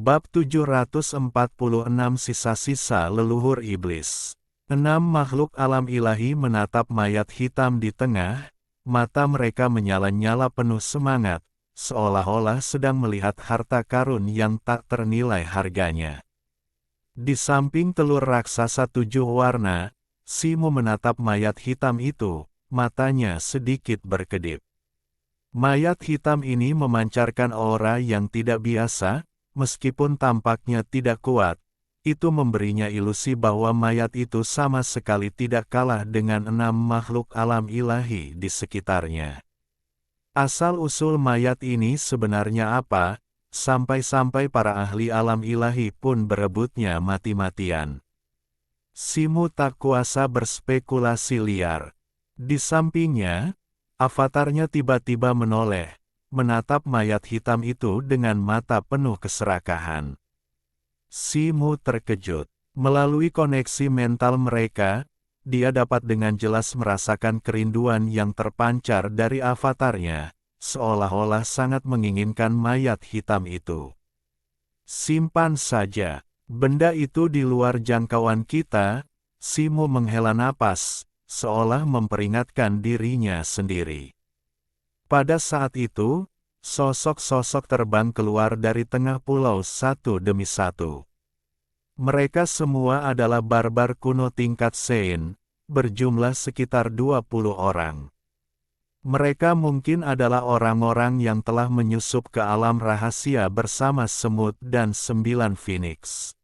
Bab 746 Sisa-sisa leluhur iblis. 6 makhluk alam ilahi menatap mayat hitam di tengah, mata mereka menyala-nyala penuh semangat, seolah-olah sedang melihat harta karun yang tak ternilai harganya. Di samping telur raksasa 7 warna, Simu menatap mayat hitam itu, matanya sedikit berkedip. Mayat hitam ini memancarkan aura yang tidak biasa. Meskipun tampaknya tidak kuat, itu memberinya ilusi bahwa mayat itu sama sekali tidak kalah dengan 6 makhluk alam ilahi di sekitarnya. Asal-usul mayat ini sebenarnya apa, sampai-sampai para ahli alam ilahi pun berebutnya mati-matian. Simu tak kuasa berspekulasi liar. Di sampingnya, avatarnya tiba-tiba menoleh, menatap mayat hitam itu dengan mata penuh keserakahan. Simu terkejut. Melalui koneksi mental mereka, dia dapat dengan jelas merasakan kerinduan yang terpancar dari avatarnya, seolah-olah sangat menginginkan mayat hitam itu. Simpan saja, benda itu di luar jangkauan kita. Simu menghela napas, seolah memperingatkan dirinya sendiri. Pada saat itu, sosok-sosok terbang keluar dari tengah pulau satu demi satu. Mereka semua adalah barbar kuno tingkat Sein, berjumlah sekitar 20 orang. Mereka mungkin adalah orang-orang yang telah menyusup ke alam rahasia bersama semut dan 9 Phoenix.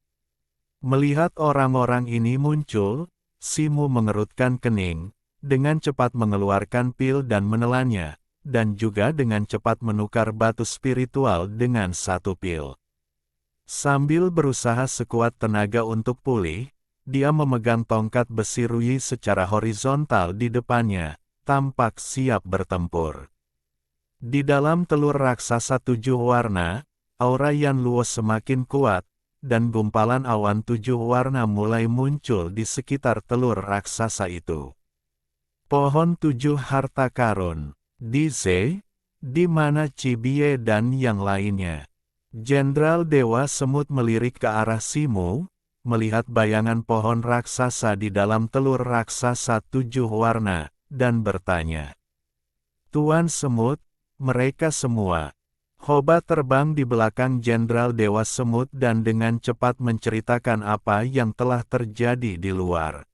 Melihat orang-orang ini muncul, Simu mengerutkan kening, dengan cepat mengeluarkan pil dan menelannya, dan juga dengan cepat menukar batu spiritual dengan 1 pil. Sambil berusaha sekuat tenaga untuk pulih, dia memegang tongkat besi Rui secara horizontal di depannya, tampak siap bertempur. Di dalam telur raksasa 7 warna, aura Yan Luo semakin kuat, dan gumpalan awan 7 warna mulai muncul di sekitar telur raksasa itu. Pohon 7 harta karun. Dize, di mana Cibie dan yang lainnya? Jenderal Dewa Semut melirik ke arah Simu, melihat bayangan pohon raksasa di dalam telur raksasa 7 warna, dan bertanya. Tuan Semut, mereka semua. Hoba terbang di belakang Jenderal Dewa Semut dan dengan cepat menceritakan apa yang telah terjadi di luar.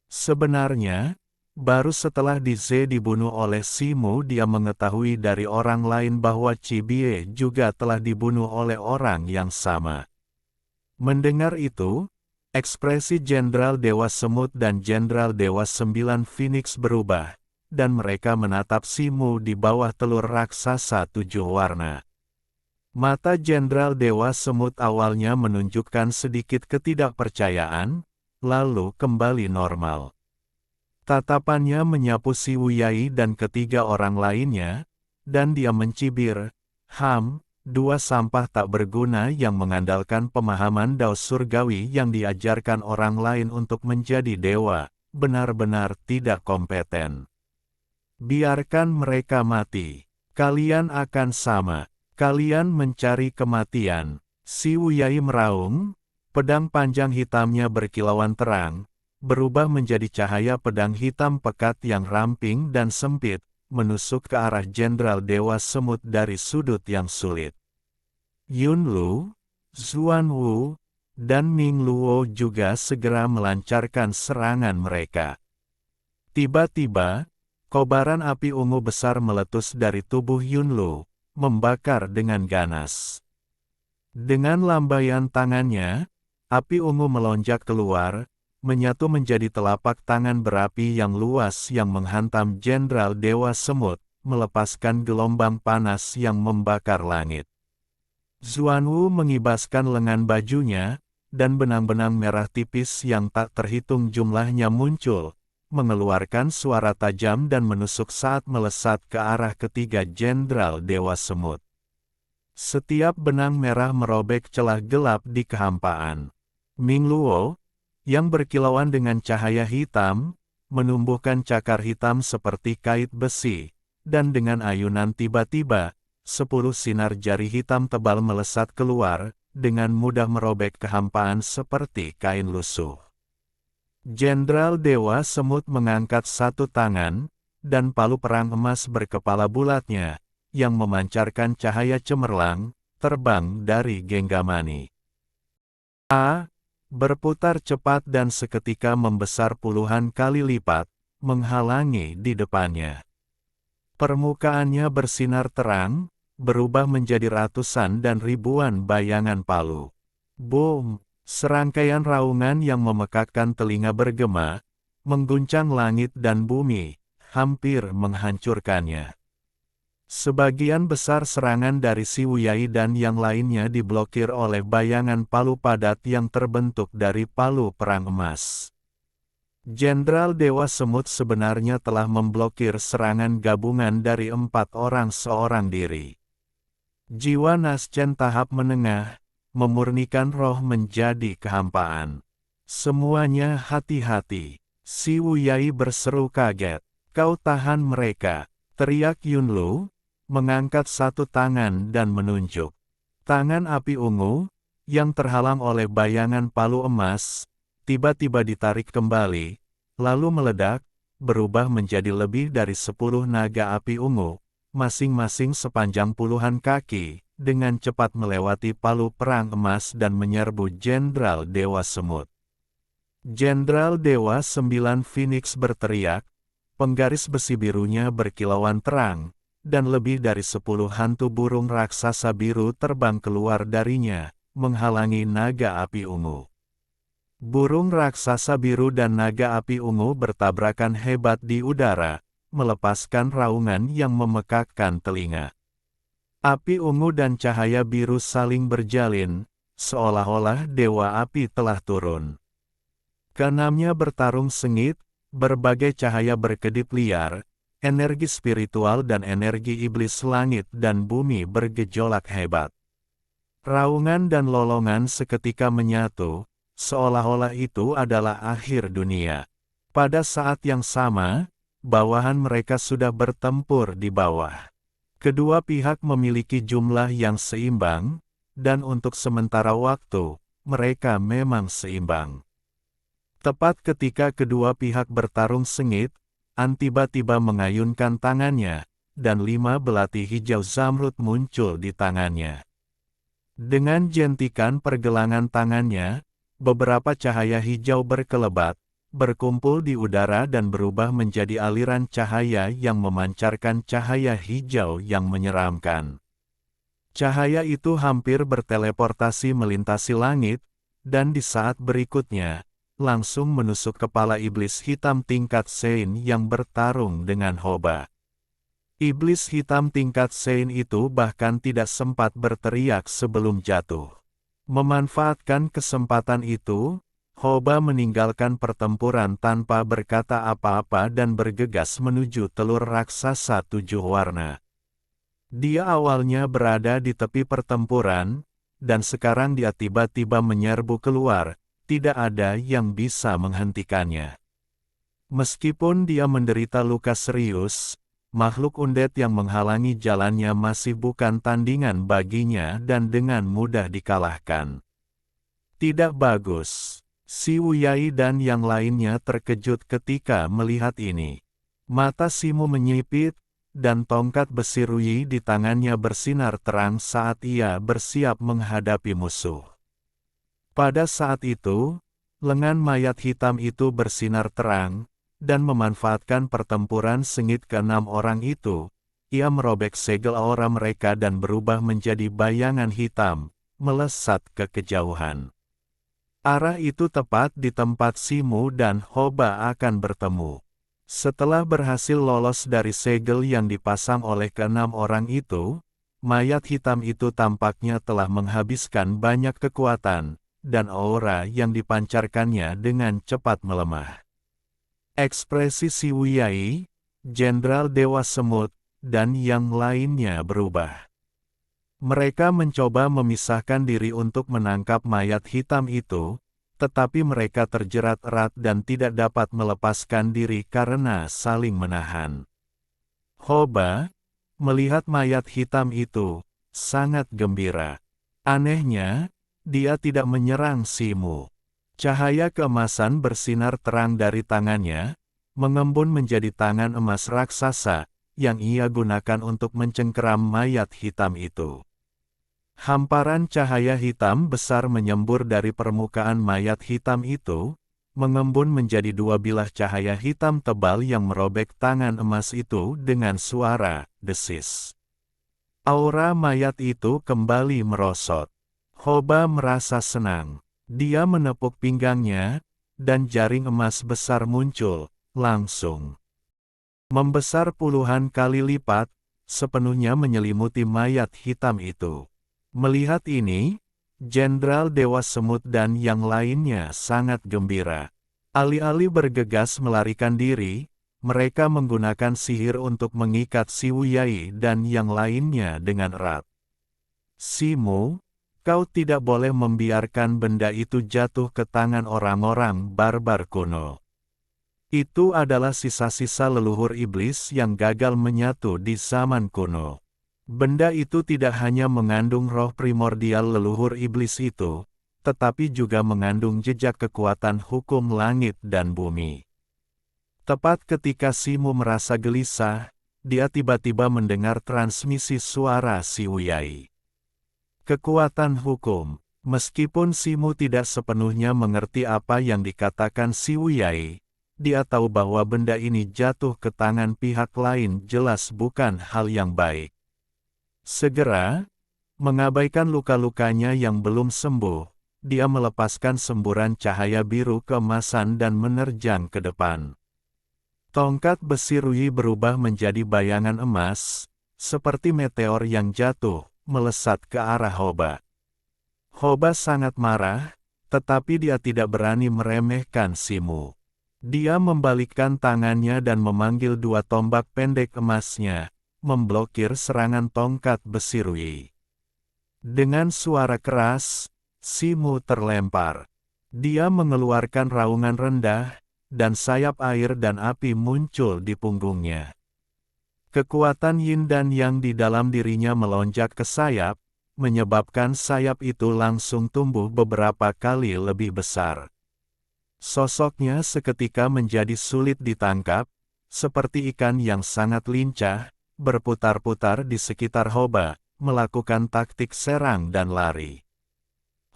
Sebenarnya, baru setelah Dize dibunuh oleh Simu dia mengetahui dari orang lain bahwa Cibie juga telah dibunuh oleh orang yang sama. Mendengar itu, ekspresi Jenderal Dewa Semut dan Jenderal Dewa 9 Phoenix berubah, dan mereka menatap Simu di bawah telur raksasa 7 warna. Mata Jenderal Dewa Semut awalnya menunjukkan sedikit ketidakpercayaan, lalu kembali normal. Tatapannya menyapu si Wuyai dan ketiga orang lainnya, dan dia mencibir, dua sampah tak berguna yang mengandalkan pemahaman Dao Surgawi yang diajarkan orang lain untuk menjadi dewa, benar-benar tidak kompeten. Biarkan mereka mati. Kalian akan sama. Kalian mencari kematian. Si Wuyai meraung, pedang panjang hitamnya berkilauan terang, berubah menjadi cahaya pedang hitam pekat yang ramping dan sempit, menusuk ke arah Jenderal Dewa Semut dari sudut yang sulit. Yun Lu, Zuan Wu, dan Ming Luo juga segera melancarkan serangan mereka. Tiba-tiba, kobaran api ungu besar meletus dari tubuh Yun Lu, membakar dengan ganas. Dengan lambaian tangannya, api ungu melonjak keluar, menyatu menjadi telapak tangan berapi yang luas yang menghantam Jenderal Dewa Semut, melepaskan gelombang panas yang membakar langit. Zuanwu mengibaskan lengan bajunya, dan benang-benang merah tipis yang tak terhitung jumlahnya muncul, mengeluarkan suara tajam dan menusuk saat melesat ke arah ketiga Jenderal Dewa Semut. Setiap benang merah merobek celah gelap di kehampaan. Ming Luo, yang berkilauan dengan cahaya hitam, menumbuhkan cakar hitam seperti kait besi, dan dengan ayunan tiba-tiba, 10 sinar jari hitam tebal melesat keluar, dengan mudah merobek kehampaan seperti kain lusuh. Jenderal Dewa Semut mengangkat satu tangan, dan palu perang emas berkepala bulatnya, yang memancarkan cahaya cemerlang, terbang dari genggamani. Berputar cepat dan seketika membesar puluhan kali lipat, menghalangi di depannya. Permukaannya bersinar terang, berubah menjadi ratusan dan ribuan bayangan palu. Boom! Serangkaian raungan yang memekakkan telinga bergema, mengguncang langit dan bumi, hampir menghancurkannya. Sebagian besar serangan dari si Wuyai dan yang lainnya diblokir oleh bayangan palu padat yang terbentuk dari palu perang emas. Jenderal Dewa Semut sebenarnya telah memblokir serangan gabungan dari 4 orang seorang diri. Jiwa Naschen tahap menengah, memurnikan roh menjadi kehampaan. Semuanya hati-hati. Si Wuyai berseru kaget. Kau tahan mereka, teriak Yunlu, mengangkat satu tangan dan menunjuk. Tangan api ungu, yang terhalang oleh bayangan palu emas, tiba-tiba ditarik kembali, lalu meledak, berubah menjadi lebih dari 10 naga api ungu, masing-masing sepanjang puluhan kaki, dengan cepat melewati palu perang emas dan menyerbu Jenderal Dewa Semut. Jenderal Dewa 9 Phoenix berteriak, penggaris besi birunya berkilauan terang, dan lebih dari 10 hantu burung raksasa biru terbang keluar darinya, menghalangi naga api ungu. Burung raksasa biru dan naga api ungu bertabrakan hebat di udara, melepaskan raungan yang memekakkan telinga. Api ungu dan cahaya biru saling berjalin, seolah-olah dewa api telah turun. Keenamnya bertarung sengit, berbagai cahaya berkedip liar, energi spiritual dan energi iblis langit dan bumi bergejolak hebat. Raungan dan lolongan seketika menyatu, seolah-olah itu adalah akhir dunia. Pada saat yang sama, bawahan mereka sudah bertempur di bawah. Kedua pihak memiliki jumlah yang seimbang, dan untuk sementara waktu, mereka memang seimbang. Tepat ketika kedua pihak bertarung sengit, An tiba-tiba mengayunkan tangannya, dan 5 belati hijau zamrud muncul di tangannya. Dengan jentikan pergelangan tangannya, beberapa cahaya hijau berkelebat, berkumpul di udara dan berubah menjadi aliran cahaya yang memancarkan cahaya hijau yang menyeramkan. Cahaya itu hampir berteleportasi melintasi langit, dan di saat berikutnya, langsung menusuk kepala iblis hitam tingkat Sein yang bertarung dengan Hoba. Iblis hitam tingkat Sein itu bahkan tidak sempat berteriak sebelum jatuh. Memanfaatkan kesempatan itu, Hoba meninggalkan pertempuran tanpa berkata apa-apa dan bergegas menuju telur raksasa 7 warna. Dia awalnya berada di tepi pertempuran, dan sekarang dia tiba-tiba menyerbu keluar, tidak ada yang bisa menghentikannya. Meskipun dia menderita luka serius, makhluk undead yang menghalangi jalannya masih bukan tandingan baginya dan dengan mudah dikalahkan. Tidak bagus. Si Wuyai dan yang lainnya terkejut ketika melihat ini. Mata Simu menyipit, dan tongkat besi Ruyi di tangannya bersinar terang saat ia bersiap menghadapi musuh. Pada saat itu, lengan mayat hitam itu bersinar terang, dan memanfaatkan pertempuran sengit ke-6 orang itu, ia merobek segel aura mereka dan berubah menjadi bayangan hitam, melesat ke kejauhan. Arah itu tepat di tempat Simu dan Hoba akan bertemu. Setelah berhasil lolos dari segel yang dipasang oleh ke-6 orang itu, mayat hitam itu tampaknya telah menghabiskan banyak kekuatan, dan aura yang dipancarkannya dengan cepat melemah. Ekspresi si Wuyai, Jenderal Dewa Semut, dan yang lainnya berubah. Mereka mencoba memisahkan diri untuk menangkap mayat hitam itu, tetapi mereka terjerat erat dan tidak dapat melepaskan diri karena saling menahan. Hoba, melihat mayat hitam itu, sangat gembira. Anehnya, dia tidak menyerang Simu. Cahaya keemasan bersinar terang dari tangannya, mengembun menjadi tangan emas raksasa, yang ia gunakan untuk mencengkeram mayat hitam itu. Hamparan cahaya hitam besar menyembur dari permukaan mayat hitam itu, mengembun menjadi dua bilah cahaya hitam tebal yang merobek tangan emas itu dengan suara desis. Aura mayat itu kembali merosot. Hoba merasa senang. Dia menepuk pinggangnya, dan jaring emas besar muncul, langsung membesar puluhan kali lipat, sepenuhnya menyelimuti mayat hitam itu. Melihat ini, Jenderal Dewa Semut dan yang lainnya sangat gembira. Alih-alih bergegas melarikan diri, mereka menggunakan sihir untuk mengikat si Wuyai dan yang lainnya dengan erat. Simu, kau tidak boleh membiarkan benda itu jatuh ke tangan orang-orang barbar kuno. Itu adalah sisa-sisa leluhur iblis yang gagal menyatu di zaman kuno. Benda itu tidak hanya mengandung roh primordial leluhur iblis itu, tetapi juga mengandung jejak kekuatan hukum langit dan bumi. Tepat ketika Simu merasa gelisah, dia tiba-tiba mendengar transmisi suara si Wuyai. Kekuatan hukum. Meskipun Simu tidak sepenuhnya mengerti apa yang dikatakan si Wuyai, dia tahu bahwa benda ini jatuh ke tangan pihak lain jelas bukan hal yang baik. Segera, mengabaikan luka-lukanya yang belum sembuh, dia melepaskan semburan cahaya biru keemasan dan menerjang ke depan. Tongkat besi Rui berubah menjadi bayangan emas, seperti meteor yang jatuh, melesat ke arah Hoba. Hoba sangat marah, tetapi dia tidak berani meremehkan Simu. Dia membalikkan tangannya dan memanggil dua tombak pendek emasnya, memblokir serangan tongkat besi Rui. Dengan suara keras, Simu terlempar. Dia mengeluarkan raungan rendah, dan sayap air dan api muncul di punggungnya. Kekuatan yin dan yang di dalam dirinya melonjak ke sayap, menyebabkan sayap itu langsung tumbuh beberapa kali lebih besar. Sosoknya seketika menjadi sulit ditangkap, seperti ikan yang sangat lincah, berputar-putar di sekitar Hoba, melakukan taktik serang dan lari.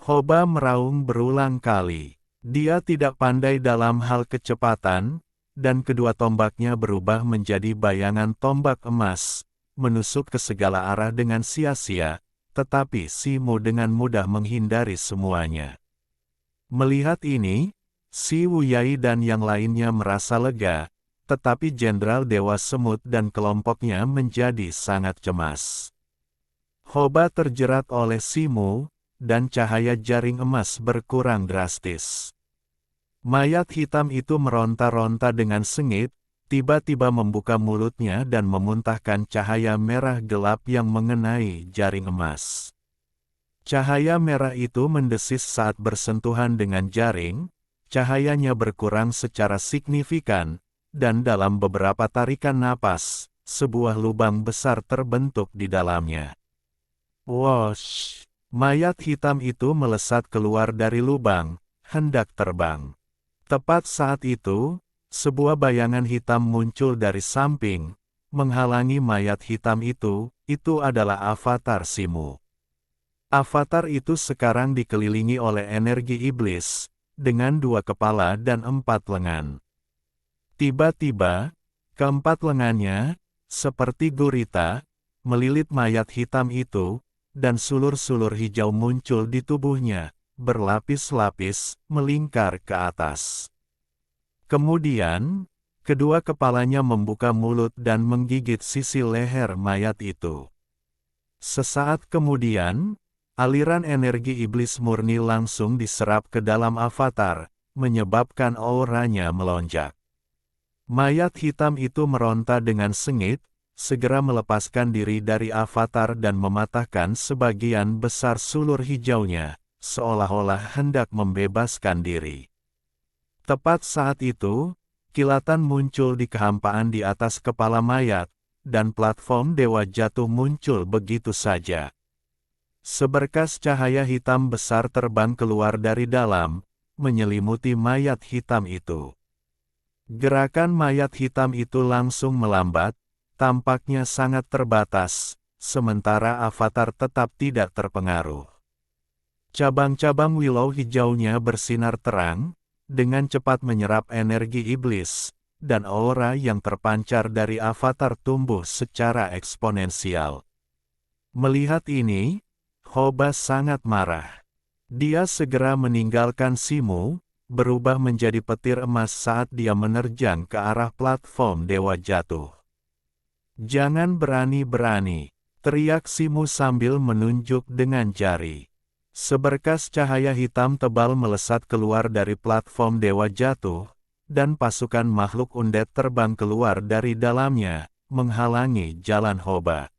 Hoba meraung berulang kali. Dia tidak pandai dalam hal kecepatan, dan kedua tombaknya berubah menjadi bayangan tombak emas, menusuk ke segala arah dengan sia-sia, tetapi Simu dengan mudah menghindari semuanya. Melihat ini, si Wuyai dan yang lainnya merasa lega, tetapi Jenderal Dewa Semut dan kelompoknya menjadi sangat cemas. Hoba terjerat oleh Simu, dan cahaya jaring emas berkurang drastis. Mayat hitam itu meronta-ronta dengan sengit, tiba-tiba membuka mulutnya dan memuntahkan cahaya merah gelap yang mengenai jaring emas. Cahaya merah itu mendesis saat bersentuhan dengan jaring, cahayanya berkurang secara signifikan, dan dalam beberapa tarikan napas, sebuah lubang besar terbentuk di dalamnya. Wosh! Mayat hitam itu melesat keluar dari lubang, hendak terbang. Tepat saat itu, sebuah bayangan hitam muncul dari samping, menghalangi mayat hitam itu adalah avatar Simu. Avatar itu sekarang dikelilingi oleh energi iblis, dengan dua kepala dan 4 lengan. Tiba-tiba, keempat lengannya, seperti gurita, melilit mayat hitam itu, dan sulur-sulur hijau muncul di tubuhnya, berlapis-lapis, melingkar ke atas. Kemudian, kedua kepalanya membuka mulut dan menggigit sisi leher mayat itu. Sesaat kemudian, aliran energi iblis murni langsung diserap ke dalam avatar, menyebabkan auranya melonjak. Mayat hitam itu meronta dengan sengit, segera melepaskan diri dari avatar dan mematahkan sebagian besar sulur hijaunya, seolah-olah hendak membebaskan diri. Tepat saat itu, kilatan muncul di kehampaan di atas kepala mayat, dan platform dewa jatuh muncul begitu saja. Seberkas cahaya hitam besar terbang keluar dari dalam, menyelimuti mayat hitam itu. Gerakan mayat hitam itu langsung melambat, tampaknya sangat terbatas, sementara avatar tetap tidak terpengaruh. Cabang-cabang willow hijaunya bersinar terang, dengan cepat menyerap energi iblis, dan aura yang terpancar dari avatar tumbuh secara eksponensial. Melihat ini, Hoba sangat marah. Dia segera meninggalkan Simu, berubah menjadi petir emas saat dia menerjang ke arah platform Dewa Jatuh. "Jangan berani-berani," teriak Simu sambil menunjuk dengan jari. Seberkas cahaya hitam tebal melesat keluar dari platform Dewa Jatuh, dan pasukan makhluk undead terbang keluar dari dalamnya, menghalangi jalan Hoba.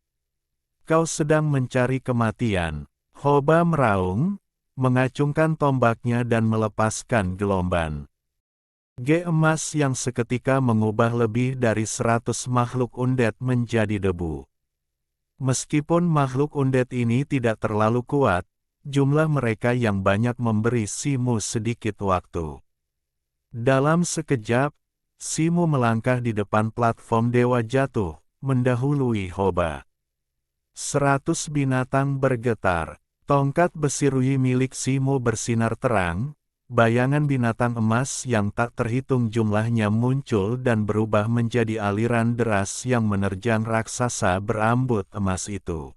"Kau sedang mencari kematian," Hoba meraung, mengacungkan tombaknya dan melepaskan gelombang emas yang seketika mengubah lebih dari 100 makhluk undead menjadi debu. Meskipun makhluk undead ini tidak terlalu kuat, jumlah mereka yang banyak memberi Simu sedikit waktu. Dalam sekejap, Simu melangkah di depan platform Dewa Jatuh, mendahului Hoba. 100 binatang bergetar. Tongkat besi Rui milik Simu bersinar terang, bayangan binatang emas yang tak terhitung jumlahnya muncul dan berubah menjadi aliran deras yang menerjang raksasa berambut emas itu.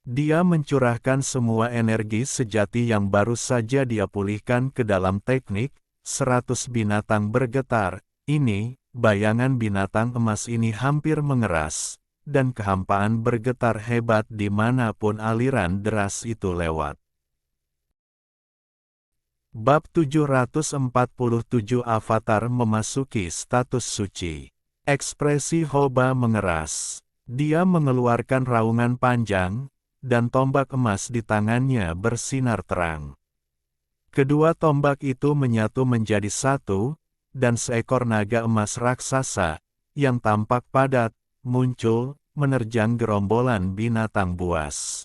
Dia mencurahkan semua energi sejati yang baru saja dia pulihkan ke dalam teknik, 100 binatang bergetar. Ini, bayangan binatang emas ini hampir mengeras, dan kehampaan bergetar hebat dimanapun aliran deras itu lewat. Bab 747 Avatar memasuki status suci. Ekspresi Hoba mengeras. Dia mengeluarkan raungan panjang, dan tombak emas di tangannya bersinar terang. Kedua tombak itu menyatu menjadi satu, dan seekor naga emas raksasa, yang tampak padat, muncul, menerjang gerombolan binatang buas.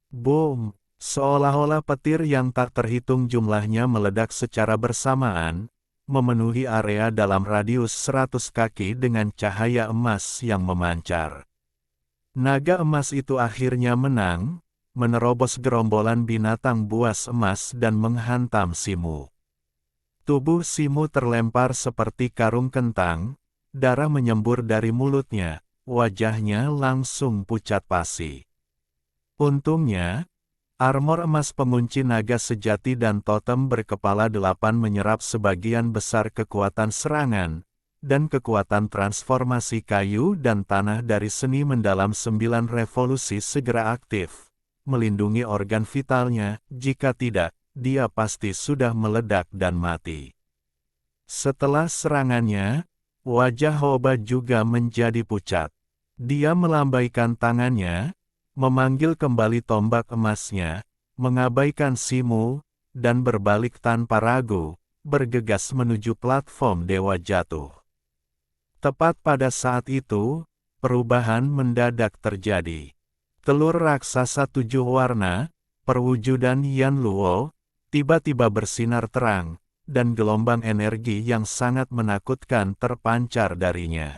Boom! Seolah-olah petir yang tak terhitung jumlahnya meledak secara bersamaan, memenuhi area dalam radius 100 kaki dengan cahaya emas yang memancar. Naga emas itu akhirnya menang, menerobos gerombolan binatang buas emas dan menghantam Simu. Tubuh Simu terlempar seperti karung kentang, darah menyembur dari mulutnya. Wajahnya langsung pucat pasi. Untungnya, armor emas pengunci naga sejati dan totem berkepala 8 menyerap sebagian besar kekuatan serangan, dan kekuatan transformasi kayu dan tanah dari seni mendalam 9 revolusi segera aktif, melindungi organ vitalnya. Jika tidak, dia pasti sudah meledak dan mati. Setelah serangannya, wajah Hoba juga menjadi pucat. Dia melambaikan tangannya, memanggil kembali tombak emasnya, mengabaikan Simu, dan berbalik tanpa ragu, bergegas menuju platform Dewa Jatuh. Tepat pada saat itu, perubahan mendadak terjadi. Telur raksasa 7 warna, perwujudan Yan Luo, tiba-tiba bersinar terang, dan gelombang energi yang sangat menakutkan terpancar darinya.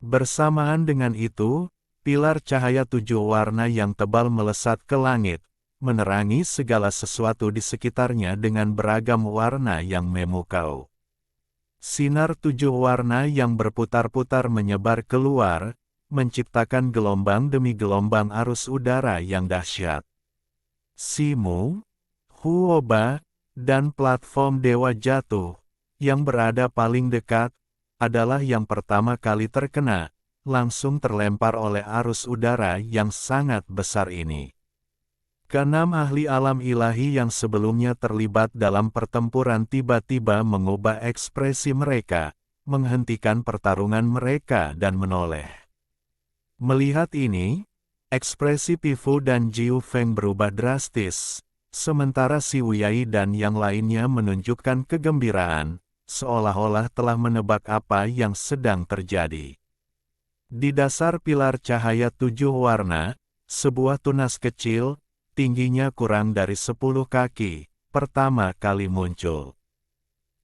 Bersamaan dengan itu, pilar cahaya 7 warna yang tebal melesat ke langit, menerangi segala sesuatu di sekitarnya dengan beragam warna yang memukau. Sinar 7 warna yang berputar-putar menyebar keluar, menciptakan gelombang demi gelombang arus udara yang dahsyat. Simu, Huoba, dan platform Dewa Jatuh, yang berada paling dekat, adalah yang pertama kali terkena, langsung terlempar oleh arus udara yang sangat besar ini. Keenam ahli alam ilahi yang sebelumnya terlibat dalam pertempuran tiba-tiba mengubah ekspresi mereka, menghentikan pertarungan mereka dan menoleh. Melihat ini, ekspresi Pifu dan Jiu Feng berubah drastis, sementara si Wuyai dan yang lainnya menunjukkan kegembiraan, seolah-olah telah menebak apa yang sedang terjadi. Di dasar pilar cahaya 7 warna, sebuah tunas kecil, tingginya kurang dari 10 kaki, pertama kali muncul.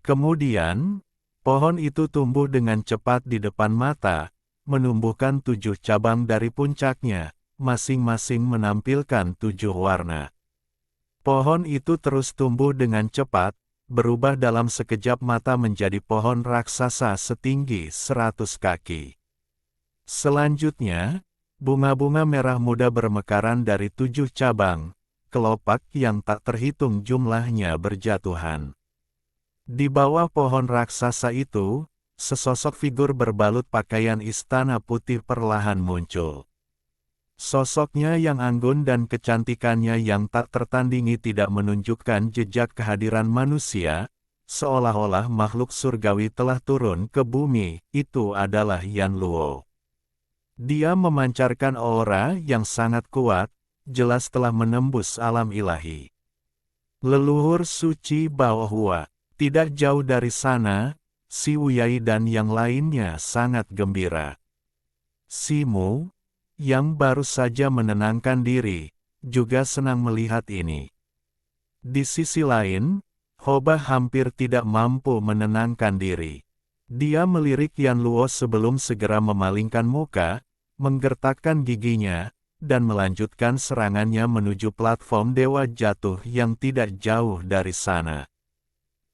Kemudian, pohon itu tumbuh dengan cepat di depan mata, menumbuhkan 7 cabang dari puncaknya, masing-masing menampilkan 7 warna. Pohon itu terus tumbuh dengan cepat, berubah dalam sekejap mata menjadi pohon raksasa setinggi 100 kaki. Selanjutnya, bunga-bunga merah muda bermekaran dari 7 cabang, kelopak yang tak terhitung jumlahnya berjatuhan. Di bawah pohon raksasa itu, sesosok figur berbalut pakaian istana putih perlahan muncul. Sosoknya yang anggun dan kecantikannya yang tak tertandingi tidak menunjukkan jejak kehadiran manusia, seolah-olah makhluk surgawi telah turun ke bumi. Itu adalah Yan Luo. Dia memancarkan aura yang sangat kuat, jelas telah menembus alam ilahi. Leluhur suci Baohua. Tidak jauh dari sana, si Wuyai dan yang lainnya sangat gembira. Si Mu, yang baru saja menenangkan diri, juga senang melihat ini. Di sisi lain, Hoba hampir tidak mampu menenangkan diri. Dia melirik Yan Luo sebelum segera memalingkan muka, menggertakkan giginya, dan melanjutkan serangannya menuju platform Dewa Jatuh yang tidak jauh dari sana.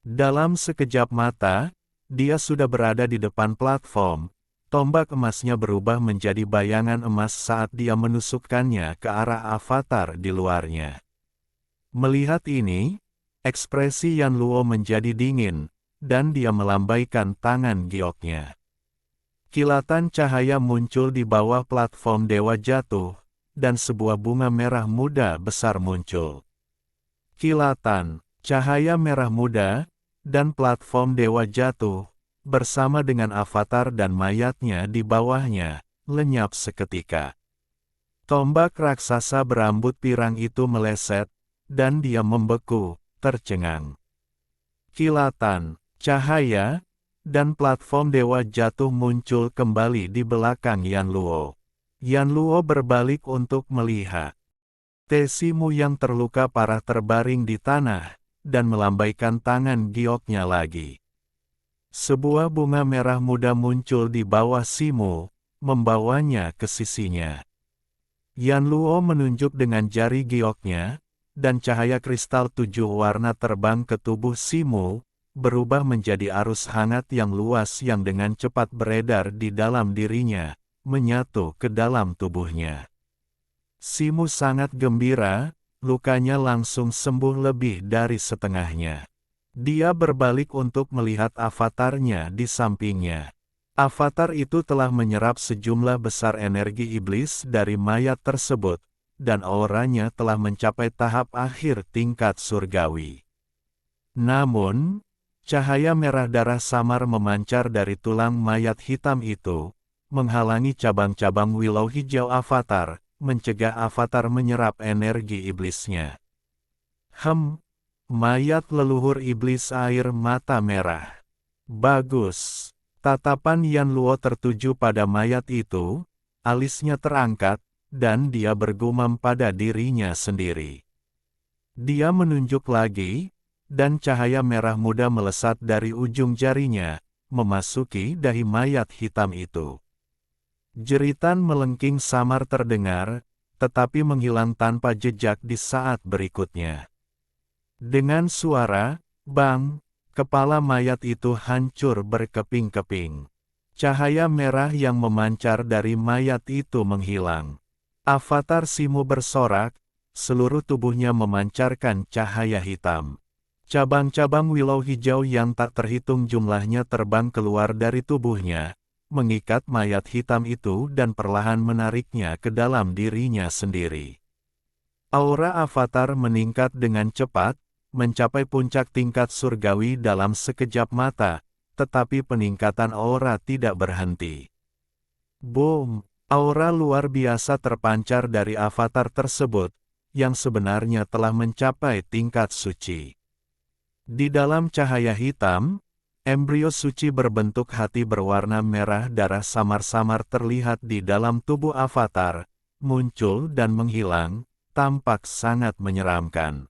Dalam sekejap mata, dia sudah berada di depan platform. Tombak emasnya berubah menjadi bayangan emas saat dia menusukkannya ke arah avatar di luarnya. Melihat ini, ekspresi Yan Luo menjadi dingin, dan dia melambaikan tangan gioknya. Kilatan cahaya muncul di bawah platform Dewa Jatuh, dan sebuah bunga merah muda besar muncul. Kilatan, cahaya merah muda, dan platform Dewa Jatuh, bersama dengan avatar dan mayatnya di bawahnya, lenyap seketika. Tombak raksasa berambut pirang itu meleset, dan dia membeku, tercengang. Kilatan, cahaya, dan platform Dewa Jatuh muncul kembali di belakang Yan Luo. Yan Luo berbalik untuk melihat. Tesimu yang terluka parah terbaring di tanah, dan melambaikan tangan gioknya lagi. Sebuah bunga merah muda muncul di bawah Simu, membawanya ke sisinya. Yan Luo menunjuk dengan jari gioknya, dan cahaya kristal 7 warna terbang ke tubuh Simu, berubah menjadi arus hangat yang luas yang dengan cepat beredar di dalam dirinya, menyatu ke dalam tubuhnya. Simu sangat gembira, lukanya langsung sembuh lebih dari setengahnya. Dia berbalik untuk melihat avatarnya di sampingnya. Avatar itu telah menyerap sejumlah besar energi iblis dari mayat tersebut, dan auranya telah mencapai tahap akhir tingkat surgawi. Namun, cahaya merah darah samar memancar dari tulang mayat hitam itu, menghalangi cabang-cabang wilau hijau avatar, mencegah avatar menyerap energi iblisnya. Mayat leluhur iblis air mata merah. Bagus. Tatapan Yan Luo tertuju pada mayat itu, alisnya terangkat, dan dia bergumam pada dirinya sendiri. Dia menunjuk lagi, dan cahaya merah muda melesat dari ujung jarinya, memasuki dahi mayat hitam itu. Jeritan melengking samar terdengar, tetapi menghilang tanpa jejak di saat berikutnya. Dengan suara, bang, kepala mayat itu hancur berkeping-keping. Cahaya merah yang memancar dari mayat itu menghilang. Avatar Simu bersorak, seluruh tubuhnya memancarkan cahaya hitam. Cabang-cabang wilau hijau yang tak terhitung jumlahnya terbang keluar dari tubuhnya, mengikat mayat hitam itu dan perlahan menariknya ke dalam dirinya sendiri. Aura avatar meningkat dengan cepat, mencapai puncak tingkat surgawi dalam sekejap mata, tetapi peningkatan aura tidak berhenti. Boom! Aura luar biasa terpancar dari avatar tersebut, yang sebenarnya telah mencapai tingkat suci. Di dalam cahaya hitam, embrio suci berbentuk hati berwarna merah darah samar-samar terlihat di dalam tubuh avatar, muncul dan menghilang, tampak sangat menyeramkan.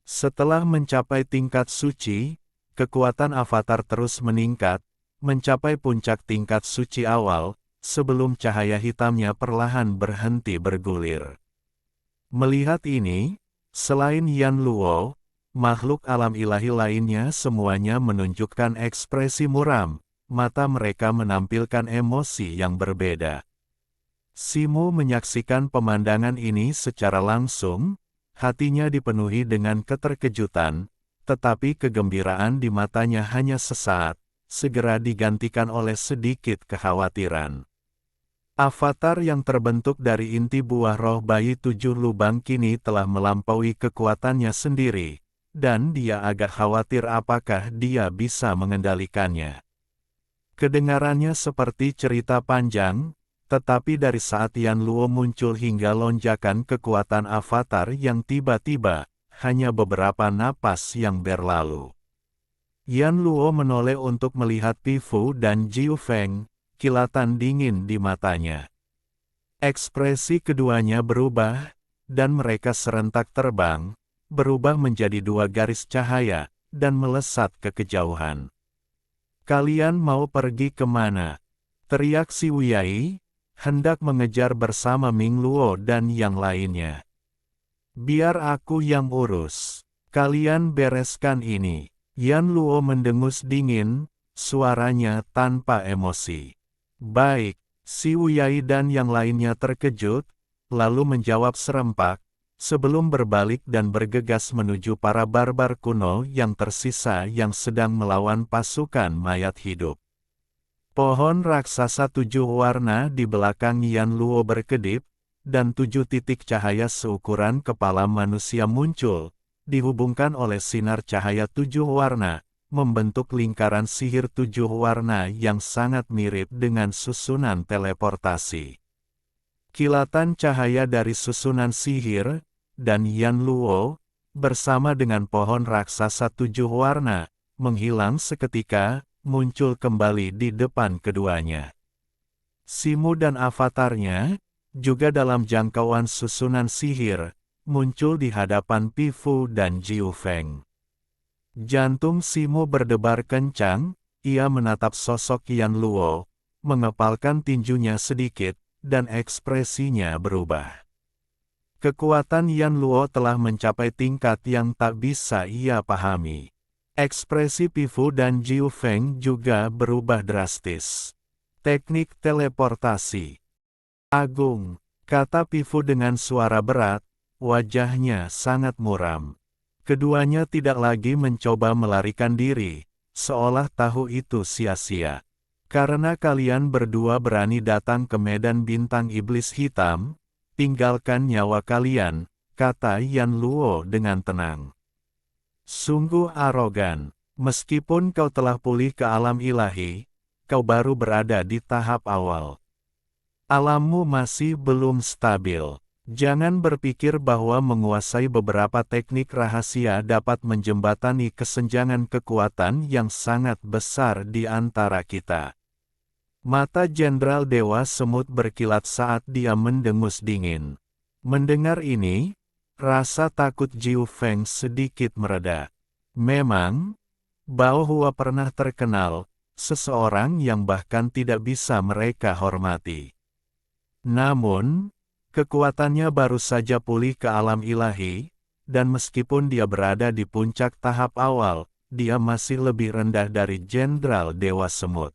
Setelah mencapai tingkat suci, kekuatan avatar terus meningkat, mencapai puncak tingkat suci awal, sebelum cahaya hitamnya perlahan berhenti bergulir. Melihat ini, selain Yan Luo, makhluk alam ilahi lainnya semuanya menunjukkan ekspresi muram, mata mereka menampilkan emosi yang berbeda. Simo menyaksikan pemandangan ini secara langsung, hatinya dipenuhi dengan keterkejutan, tetapi kegembiraan di matanya hanya sesaat, segera digantikan oleh sedikit kekhawatiran. Avatar yang terbentuk dari inti buah roh bayi 7 lubang kini telah melampaui kekuatannya sendiri, dan dia agak khawatir apakah dia bisa mengendalikannya. Kedengarannya seperti cerita panjang, tetapi dari saat Yan Luo muncul hingga lonjakan kekuatan avatar yang tiba-tiba, hanya beberapa napas yang berlalu. Yan Luo menoleh untuk melihat Pi Fu dan Jiu Feng, kilatan dingin di matanya. Ekspresi keduanya berubah, dan mereka serentak terbang, berubah menjadi dua garis cahaya, dan melesat ke kejauhan. "Kalian mau pergi kemana?" teriak si Wuyai, hendak mengejar bersama Ming Luo dan yang lainnya. "Biar aku yang urus. Kalian bereskan ini." Yan Luo mendengus dingin, suaranya tanpa emosi. "Baik." Si Wuyai dan yang lainnya terkejut, lalu menjawab serempak, sebelum berbalik dan bergegas menuju para barbar kuno yang tersisa yang sedang melawan pasukan mayat hidup. Pohon raksasa 7 warna di belakang Yan Luo berkedip, dan 7 titik cahaya seukuran kepala manusia muncul, dihubungkan oleh sinar cahaya 7 warna, membentuk lingkaran sihir 7 warna yang sangat mirip dengan susunan teleportasi. Kilatan cahaya dari susunan sihir, dan Yan Luo, bersama dengan pohon raksasa 7 warna, menghilang seketika, muncul kembali di depan keduanya. Simo dan avatarnya, juga dalam jangkauan susunan sihir, muncul di hadapan Pi Fu dan Jiu Feng. Jantung Simo berdebar kencang, ia menatap sosok Yan Luo, mengepalkan tinjunya sedikit, dan ekspresinya berubah. Kekuatan Yan Luo telah mencapai tingkat yang tak bisa ia pahami. Ekspresi Pi Fu dan Jiu Feng juga berubah drastis. "Teknik teleportasi agung," kata Pi Fu dengan suara berat, wajahnya sangat muram. Keduanya tidak lagi mencoba melarikan diri, seolah tahu itu sia-sia. "Karena kalian berdua berani datang ke medan bintang iblis hitam, tinggalkan nyawa kalian," kata Yan Luo dengan tenang. "Sungguh arogan. Meskipun kau telah pulih ke alam ilahi, kau baru berada di tahap awal. Alammu masih belum stabil. Jangan berpikir bahwa menguasai beberapa teknik rahasia dapat menjembatani kesenjangan kekuatan yang sangat besar di antara kita." Mata Jenderal Dewa Semut berkilat saat dia mendengus dingin. Mendengar ini, rasa takut Jiu Feng sedikit mereda. Memang, Bao Hua pernah terkenal, seseorang yang bahkan tidak bisa mereka hormati. Namun, kekuatannya baru saja pulih ke alam ilahi, dan meskipun dia berada di puncak tahap awal, dia masih lebih rendah dari Jenderal Dewa Semut.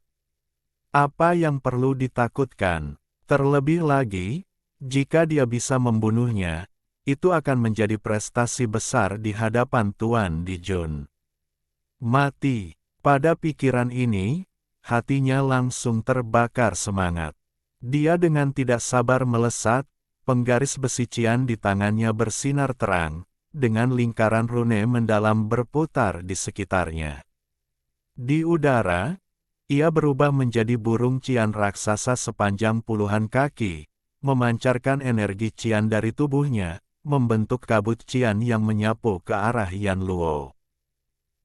Apa yang perlu ditakutkan? Terlebih lagi, jika dia bisa membunuhnya, itu akan menjadi prestasi besar di hadapan Tuan Dijun. Mati. Pada pikiran ini, hatinya langsung terbakar semangat. Dia dengan tidak sabar melesat, penggaris besi cian di tangannya bersinar terang, dengan lingkaran rune mendalam berputar di sekitarnya. Di udara, ia berubah menjadi burung cian raksasa sepanjang puluhan kaki, memancarkan energi cian dari tubuhnya, membentuk kabut cian yang menyapu ke arah Yan Luo.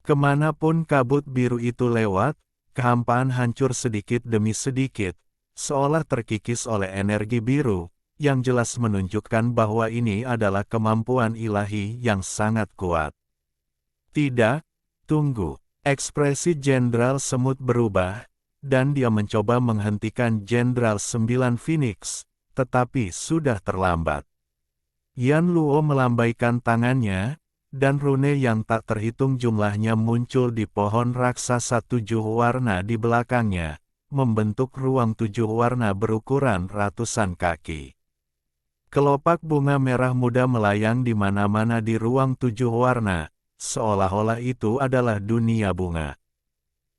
Kemanapun kabut biru itu lewat, kehampaan hancur sedikit demi sedikit, seolah terkikis oleh energi biru, yang jelas menunjukkan bahwa ini adalah kemampuan ilahi yang sangat kuat. Tidak, tunggu. Ekspresi Jenderal Semut berubah, dan dia mencoba menghentikan Jenderal 9 Phoenix, tetapi sudah terlambat. Yan Luo melambaikan tangannya, dan rune yang tak terhitung jumlahnya muncul di pohon raksasa 7 warna di belakangnya, membentuk ruang 7 warna berukuran ratusan kaki. Kelopak bunga merah muda melayang di mana-mana di ruang 7 warna, seolah-olah itu adalah dunia bunga.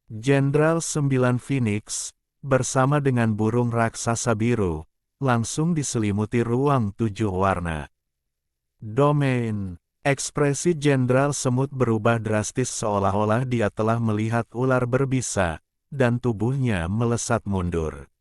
Jenderal 9 Phoenix, bersama dengan burung raksasa biru, langsung diselimuti ruang 7 warna. Domain. Ekspresi Jenderal Semut berubah drastis seolah-olah dia telah melihat ular berbisa, dan tubuhnya melesat mundur.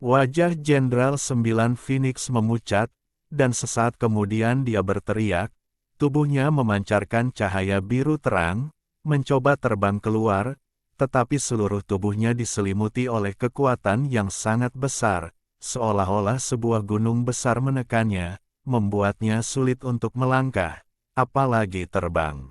Wajah Jenderal 9 Phoenix memucat, dan sesaat kemudian dia berteriak, tubuhnya memancarkan cahaya biru terang, mencoba terbang keluar, tetapi seluruh tubuhnya diselimuti oleh kekuatan yang sangat besar, seolah-olah sebuah gunung besar menekannya, membuatnya sulit untuk melangkah, apalagi terbang.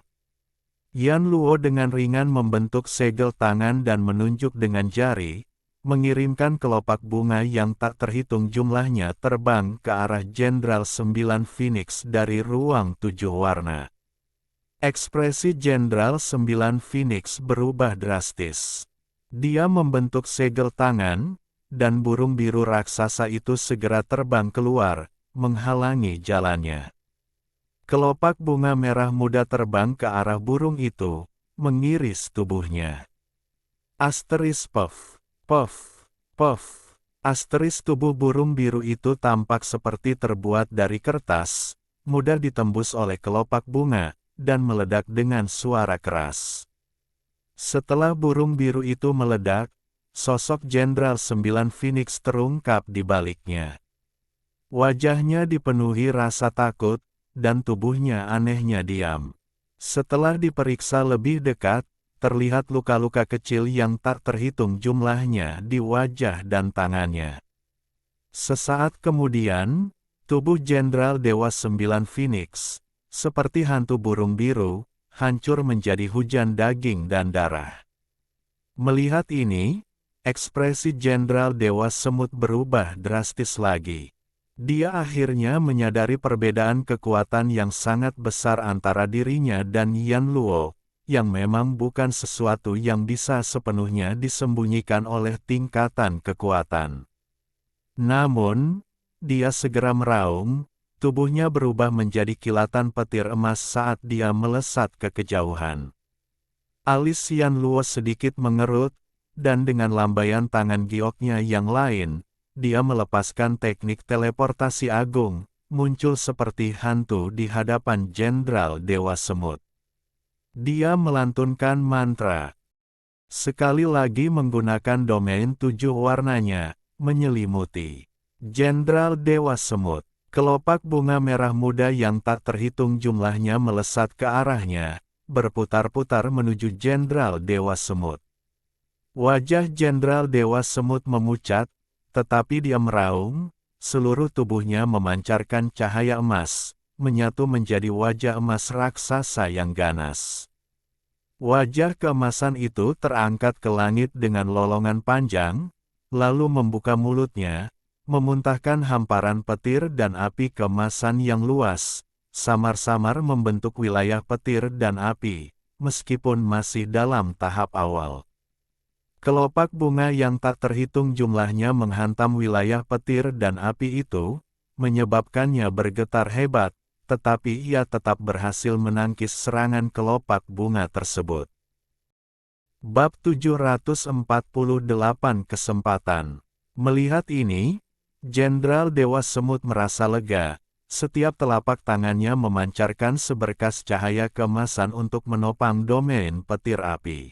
Yan Luo dengan ringan membentuk segel tangan dan menunjuk dengan jari, mengirimkan kelopak bunga yang tak terhitung jumlahnya terbang ke arah Jenderal 9 Phoenix dari ruang 7 warna. Ekspresi Jenderal 9 Phoenix berubah drastis. Dia membentuk segel tangan, dan burung biru raksasa itu segera terbang keluar, menghalangi jalannya. Kelopak bunga merah muda terbang ke arah burung itu, mengiris tubuhnya. Asteris puff, puff, puff. Asteris tubuh burung biru itu tampak seperti terbuat dari kertas, mudah ditembus oleh kelopak bunga, dan meledak dengan suara keras. Setelah burung biru itu meledak, sosok Jenderal 9 Phoenix terungkap di baliknya. Wajahnya dipenuhi rasa takut, dan tubuhnya anehnya diam. Setelah diperiksa lebih dekat, terlihat luka-luka kecil yang tak terhitung jumlahnya di wajah dan tangannya. Sesaat kemudian, tubuh Jenderal Dewa 9 Phoenix, seperti hantu burung biru, hancur menjadi hujan daging dan darah. Melihat ini, ekspresi Jenderal Dewa Semut berubah drastis lagi. Dia akhirnya menyadari perbedaan kekuatan yang sangat besar antara dirinya dan Yan Luo, yang memang bukan sesuatu yang bisa sepenuhnya disembunyikan oleh tingkatan kekuatan. Namun, dia segera meraung, tubuhnya berubah menjadi kilatan petir emas saat dia melesat ke kejauhan. Alis Yan Luo sedikit mengerut, dan dengan lambaian tangan gioknya yang lain, dia melepaskan teknik teleportasi agung, muncul seperti hantu di hadapan Jenderal Dewa Semut. Dia melantunkan mantra. Sekali lagi menggunakan domain 7 warnanya, menyelimuti Jenderal Dewa Semut. Kelopak bunga merah muda yang tak terhitung jumlahnya melesat ke arahnya, berputar-putar menuju Jenderal Dewa Semut. Wajah Jenderal Dewa Semut memucat, tetapi dia meraung, seluruh tubuhnya memancarkan cahaya emas, menyatu menjadi wajah emas raksasa yang ganas. Wajah keemasan itu terangkat ke langit dengan lolongan panjang, lalu membuka mulutnya, memuntahkan hamparan petir dan api keemasan yang luas, samar-samar membentuk wilayah petir dan api, meskipun masih dalam tahap awal. Kelopak bunga yang tak terhitung jumlahnya menghantam wilayah petir dan api itu, menyebabkannya bergetar hebat, tetapi ia tetap berhasil menangkis serangan kelopak bunga tersebut. Bab 748 Kesempatan. Melihat ini, Jenderal Dewa Semut merasa lega, setiap telapak tangannya memancarkan seberkas cahaya keemasan untuk menopang domain petir api.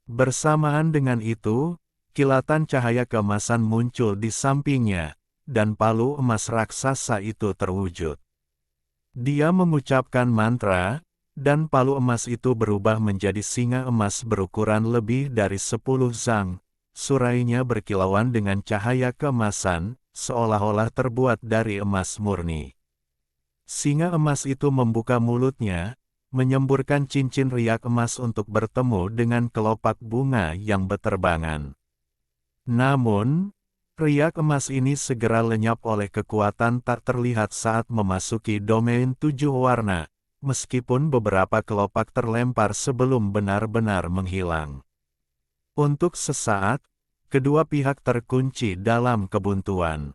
Bersamaan dengan itu, kilatan cahaya keemasan muncul di sampingnya, dan palu emas raksasa itu terwujud. Dia mengucapkan mantra, dan palu emas itu berubah menjadi singa emas berukuran lebih dari 10 zang. Surainya berkilauan dengan cahaya keemasan, seolah-olah terbuat dari emas murni. Singa emas itu membuka mulutnya, menyemburkan cincin riak emas untuk bertemu dengan kelopak bunga yang beterbangan. Namun, riak emas ini segera lenyap oleh kekuatan tak terlihat saat memasuki domain 7 warna, meskipun beberapa kelopak terlempar sebelum benar-benar menghilang. Untuk sesaat, kedua pihak terkunci dalam kebuntuan.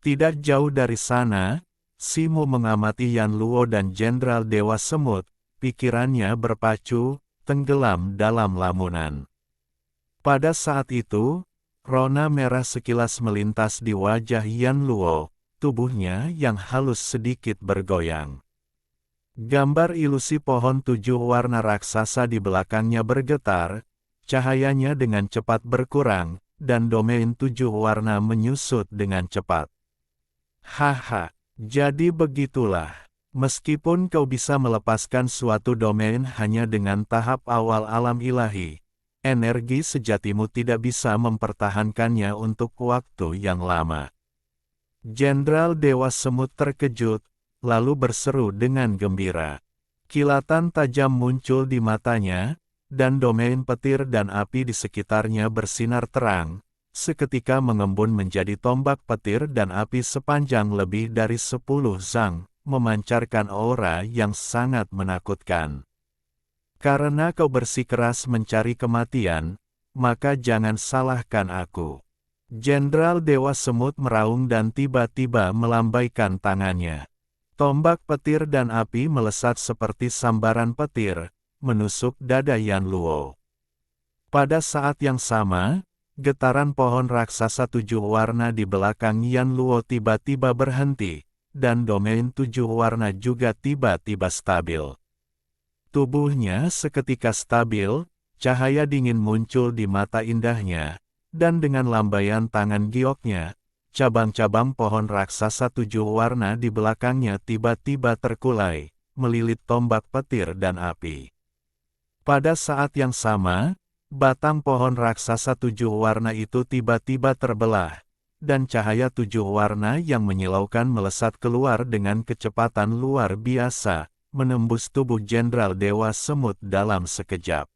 Tidak jauh dari sana, Simo mengamati Yan Luo dan Jenderal Dewa Semut, pikirannya berpacu, tenggelam dalam lamunan. Pada saat itu, rona merah sekilas melintas di wajah Yan Luo, tubuhnya yang halus sedikit bergoyang. Gambar ilusi pohon 7 warna raksasa di belakangnya bergetar, cahayanya dengan cepat berkurang, dan domain 7 warna menyusut dengan cepat. Haha. Jadi begitulah, meskipun kau bisa melepaskan suatu domain hanya dengan tahap awal alam ilahi, energi sejatimu tidak bisa mempertahankannya untuk waktu yang lama. Jenderal Dewa Semut terkejut, lalu berseru dengan gembira. Kilatan tajam muncul di matanya, dan domain petir dan api di sekitarnya bersinar terang, seketika mengembun menjadi tombak petir dan api sepanjang lebih dari 10 zang, memancarkan aura yang sangat menakutkan. Karena kau bersikeras mencari kematian, maka jangan salahkan aku. Jenderal Dewa Semut meraung dan tiba-tiba melambaikan tangannya. Tombak petir dan api melesat seperti sambaran petir, menusuk dada Yan Luo. Pada saat yang sama, getaran pohon raksasa 7 warna di belakang Yan Luo tiba-tiba berhenti, dan domain 7 warna juga tiba-tiba stabil. Tubuhnya seketika stabil, cahaya dingin muncul di mata indahnya, dan dengan lambaian tangan gioknya, cabang-cabang pohon raksasa 7 warna di belakangnya tiba-tiba terkulai, melilit tombak petir dan api. Pada saat yang sama, batang pohon raksasa 7 warna itu tiba-tiba terbelah, dan cahaya 7 warna yang menyilaukan melesat keluar dengan kecepatan luar biasa, menembus tubuh Jenderal Dewa Semut dalam sekejap.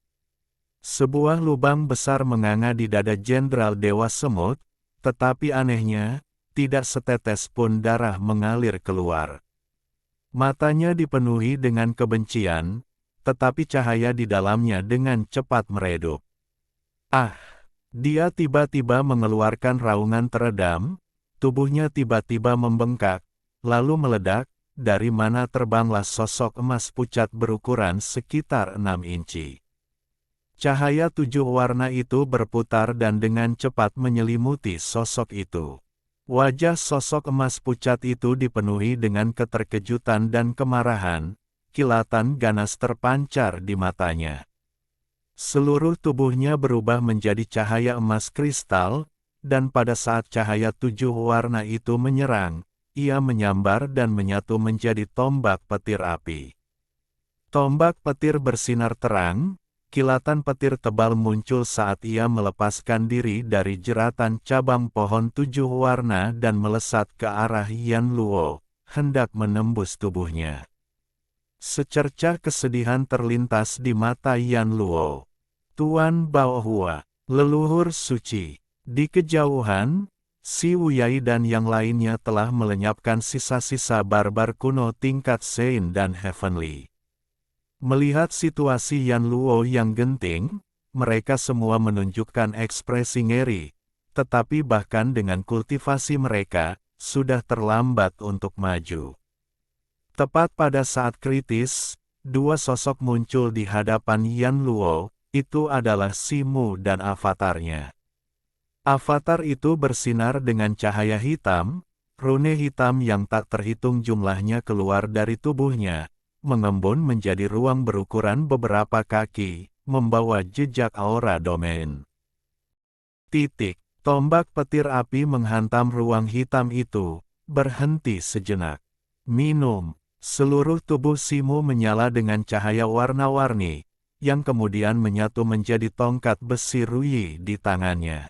Sebuah lubang besar menganga di dada Jenderal Dewa Semut, tetapi anehnya, tidak setetes pun darah mengalir keluar. Matanya dipenuhi dengan kebencian, tetapi cahaya di dalamnya dengan cepat meredup. Ah! Dia tiba-tiba mengeluarkan raungan teredam, tubuhnya tiba-tiba membengkak, lalu meledak, dari mana terbanglah sosok emas pucat berukuran sekitar 6 inci. Cahaya 7 warna itu berputar dan dengan cepat menyelimuti sosok itu. Wajah sosok emas pucat itu dipenuhi dengan keterkejutan dan kemarahan, kilatan ganas terpancar di matanya. Seluruh tubuhnya berubah menjadi cahaya emas kristal, dan pada saat cahaya 7 warna itu menyerang, ia menyambar dan menyatu menjadi tombak petir api. Tombak petir bersinar terang, kilatan petir tebal muncul saat ia melepaskan diri dari jeratan cabang pohon 7 warna dan melesat ke arah Yan Luo, hendak menembus tubuhnya. Secercah kesedihan terlintas di mata Yan Luo. Tuan Baohua, leluhur suci. Di kejauhan, Si Wuyai dan yang lainnya telah melenyapkan sisa-sisa barbar kuno tingkat Sein dan Heavenly. Melihat situasi Yan Luo yang genting, mereka semua menunjukkan ekspresi ngeri, tetapi bahkan dengan kultivasi mereka, sudah terlambat untuk maju. Tepat pada saat kritis, dua sosok muncul di hadapan Yan Luo, itu adalah Simu dan avatarnya. Avatar itu bersinar dengan cahaya hitam, rune hitam yang tak terhitung jumlahnya keluar dari tubuhnya, mengembun menjadi ruang berukuran beberapa kaki, membawa jejak aura domain. Tombak petir api menghantam ruang hitam itu, berhenti sejenak. Minum. Seluruh tubuh Simu menyala dengan cahaya warna-warni, yang kemudian menyatu menjadi tongkat besi ruyi di tangannya.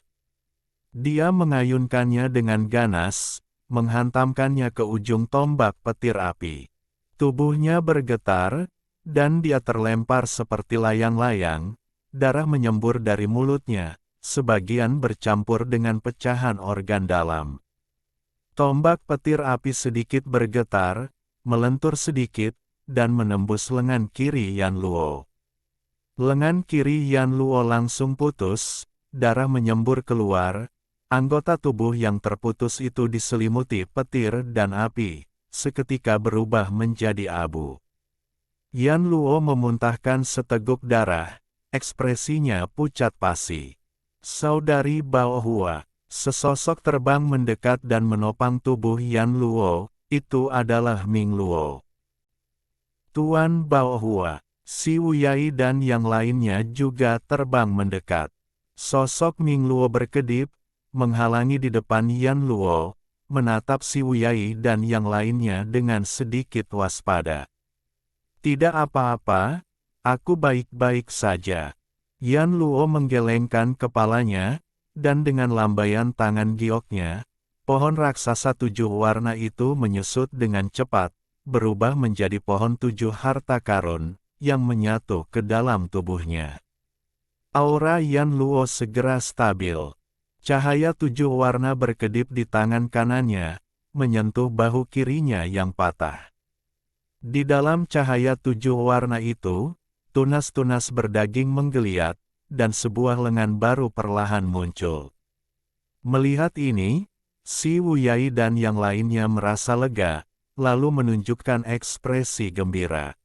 Dia mengayunkannya dengan ganas, menghantamkannya ke ujung tombak petir api. Tubuhnya bergetar, dan dia terlempar seperti layang-layang, darah menyembur dari mulutnya, sebagian bercampur dengan pecahan organ dalam. Tombak petir api sedikit bergetar, melentur sedikit, dan menembus lengan kiri Yan Luo. Lengan kiri Yan Luo langsung putus, darah menyembur keluar, anggota tubuh yang terputus itu diselimuti petir dan api, seketika berubah menjadi abu. Yan Luo memuntahkan seteguk darah, ekspresinya pucat pasi. Saudari Bao Hua, sesosok terbang mendekat dan menopang tubuh Yan Luo, itu adalah Ming Luo. Tuan Bao Hua, Si Wuyai dan yang lainnya juga terbang mendekat. Sosok Ming Luo berkedip, menghalangi di depan Yan Luo, menatap Si Wuyai dan yang lainnya dengan sedikit waspada. Tidak apa-apa, aku baik-baik saja. Yan Luo menggelengkan kepalanya, dan dengan lambaian tangan gioknya, pohon raksasa 7 warna itu menyusut dengan cepat, berubah menjadi pohon 7 harta karun, yang menyatu ke dalam tubuhnya. Aura Yan Luo segera stabil. Cahaya 7 warna berkedip di tangan kanannya, menyentuh bahu kirinya yang patah. Di dalam cahaya 7 warna itu, tunas-tunas berdaging menggeliat, dan sebuah lengan baru perlahan muncul. Melihat ini, Si Wuyai dan yang lainnya merasa lega, lalu menunjukkan ekspresi gembira.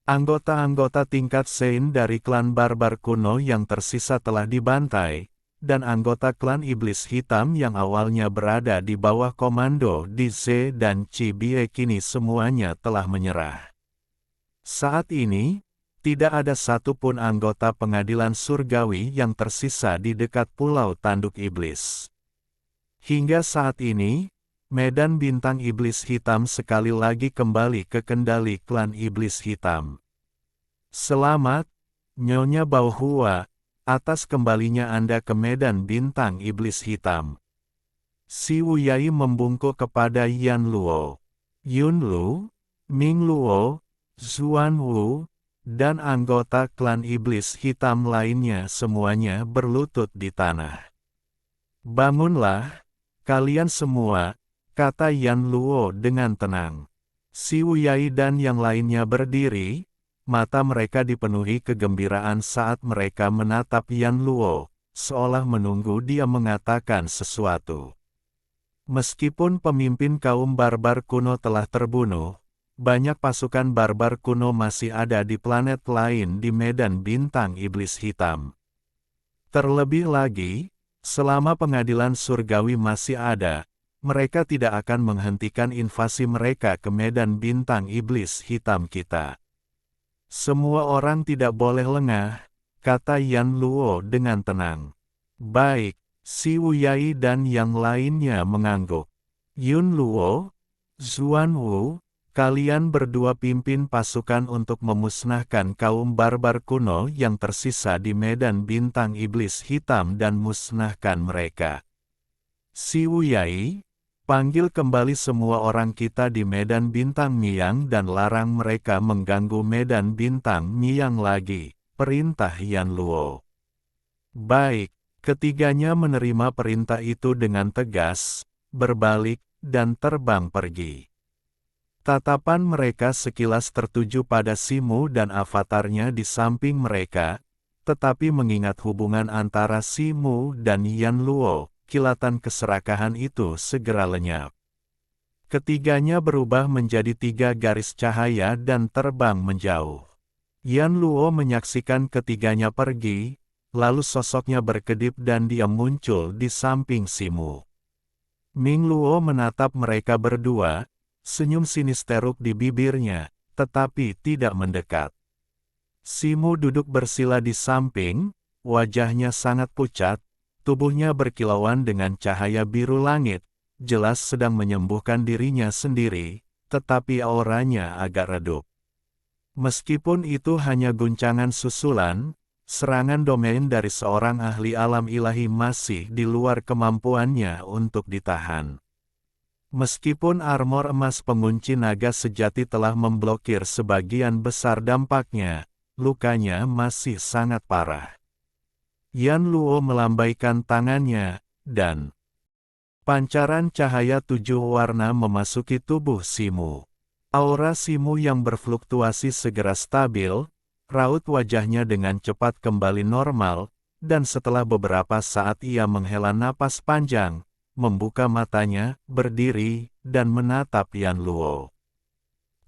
Anggota-anggota tingkat Sein dari klan barbar kuno yang tersisa telah dibantai, dan anggota klan iblis hitam yang awalnya berada di bawah komando Di Ze dan Chi Bie kini semuanya telah menyerah. Saat ini, tidak ada satupun anggota pengadilan surgawi yang tersisa di dekat Pulau Tanduk Iblis. Hingga saat ini, medan bintang iblis hitam sekali lagi kembali ke kendali klan iblis hitam. Selamat, Nyonya Bao Hua, atas kembalinya Anda ke medan bintang iblis hitam. Si Wuyai membungkuk kepada Yan Luo. Yun Lu, Ming Luo, Zuan Wu, dan anggota klan iblis hitam lainnya semuanya berlutut di tanah. Bangunlah, kalian semua, kata Yan Luo dengan tenang. Si Wuyai dan yang lainnya berdiri, mata mereka dipenuhi kegembiraan saat mereka menatap Yan Luo, seolah menunggu dia mengatakan sesuatu. Meskipun pemimpin kaum barbar kuno telah terbunuh, banyak pasukan barbar kuno masih ada di planet lain di medan bintang iblis hitam. Terlebih lagi, selama pengadilan surgawi masih ada, mereka tidak akan menghentikan invasi mereka ke medan bintang iblis hitam kita. Semua orang tidak boleh lengah, kata Yan Luo dengan tenang. Baik, Si Wuyai dan yang lainnya mengangguk. Yun Luo, Zuan Wu, kalian berdua pimpin pasukan untuk memusnahkan kaum barbar kuno yang tersisa di medan bintang iblis hitam dan musnahkan mereka. Si Wuyai, panggil kembali semua orang kita di medan bintang Miang dan larang mereka mengganggu medan bintang Miang lagi, perintah Yan Luo. Baik, ketiganya menerima perintah itu dengan tegas, berbalik, dan terbang pergi. Tatapan mereka sekilas tertuju pada Simu dan avatarnya di samping mereka, tetapi mengingat hubungan antara Simu dan Yan Luo, kilatan keserakahan itu segera lenyap. Ketiganya berubah menjadi 3 garis cahaya dan terbang menjauh. Yan Luo menyaksikan ketiganya pergi, lalu sosoknya berkedip dan dia muncul di samping Simu. Ming Luo menatap mereka berdua, senyum sinis teruk di bibirnya, tetapi tidak mendekat. Simu duduk bersila di samping, wajahnya sangat pucat, tubuhnya berkilauan dengan cahaya biru langit, jelas sedang menyembuhkan dirinya sendiri, tetapi auranya agak redup. Meskipun itu hanya guncangan susulan, serangan domain dari seorang ahli alam ilahi masih di luar kemampuannya untuk ditahan. Meskipun armor emas pengunci naga sejati telah memblokir sebagian besar dampaknya, lukanya masih sangat parah. Yan Luo melambaikan tangannya, dan pancaran cahaya 7 warna memasuki tubuh Simu. Aura Simu yang berfluktuasi segera stabil, raut wajahnya dengan cepat kembali normal, dan setelah beberapa saat ia menghela napas panjang, membuka matanya, berdiri, dan menatap Yan Luo.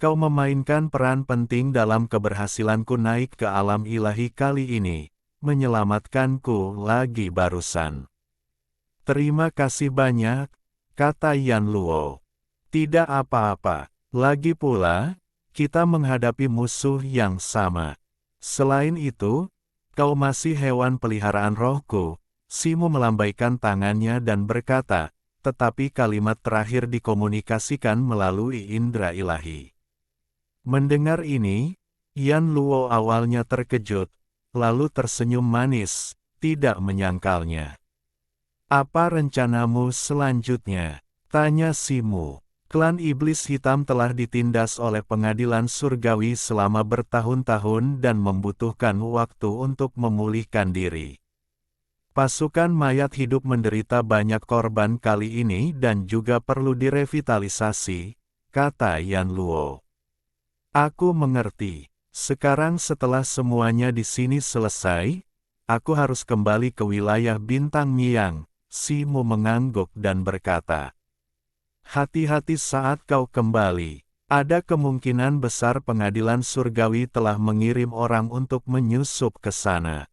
Kau memainkan peran penting dalam keberhasilanku naik ke alam ilahi kali ini, menyelamatkanku lagi barusan. Terima kasih banyak, kata Yan Luo. Tidak apa-apa, lagi pula, kita menghadapi musuh yang sama. Selain itu, kau masih hewan peliharaan rohku. Simu melambaikan tangannya dan berkata, tetapi kalimat terakhir dikomunikasikan melalui indera ilahi. Mendengar ini, Yan Luo awalnya terkejut, lalu tersenyum manis, tidak menyangkalnya. Apa rencanamu selanjutnya? Tanya Simu. Klan Iblis Hitam telah ditindas oleh pengadilan surgawi selama bertahun-tahun dan membutuhkan waktu untuk memulihkan diri. Pasukan mayat hidup menderita banyak korban kali ini dan juga perlu direvitalisasi, kata Yan Luo. Aku mengerti. Sekarang setelah semuanya di sini selesai, aku harus kembali ke wilayah Bintang Miang. Simu mengangguk dan berkata, hati-hati saat kau kembali. Ada kemungkinan besar pengadilan surgawi telah mengirim orang untuk menyusup ke sana.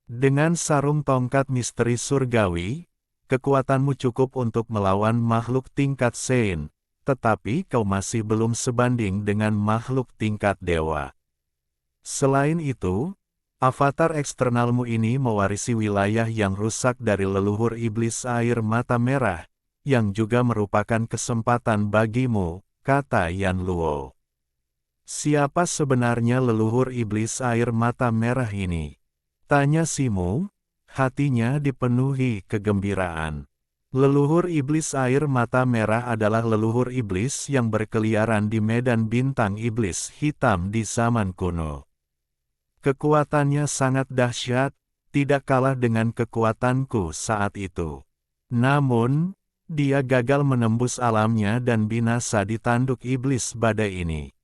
Dengan sarung tongkat misteri surgawi, kekuatanmu cukup untuk melawan makhluk tingkat Sein, tetapi kau masih belum sebanding dengan makhluk tingkat dewa. Selain itu, avatar eksternalmu ini mewarisi wilayah yang rusak dari leluhur iblis air mata merah, yang juga merupakan kesempatan bagimu, kata Yan Luo. Siapa sebenarnya leluhur iblis air mata merah ini? Tanya Simu, hatinya dipenuhi kegembiraan. Leluhur iblis air mata merah adalah leluhur iblis yang berkeliaran di medan bintang iblis hitam di zaman kuno. Kekuatannya sangat dahsyat, tidak kalah dengan kekuatanku saat itu. Namun, dia gagal menembus alamnya dan binasa di tanduk iblis badai ini.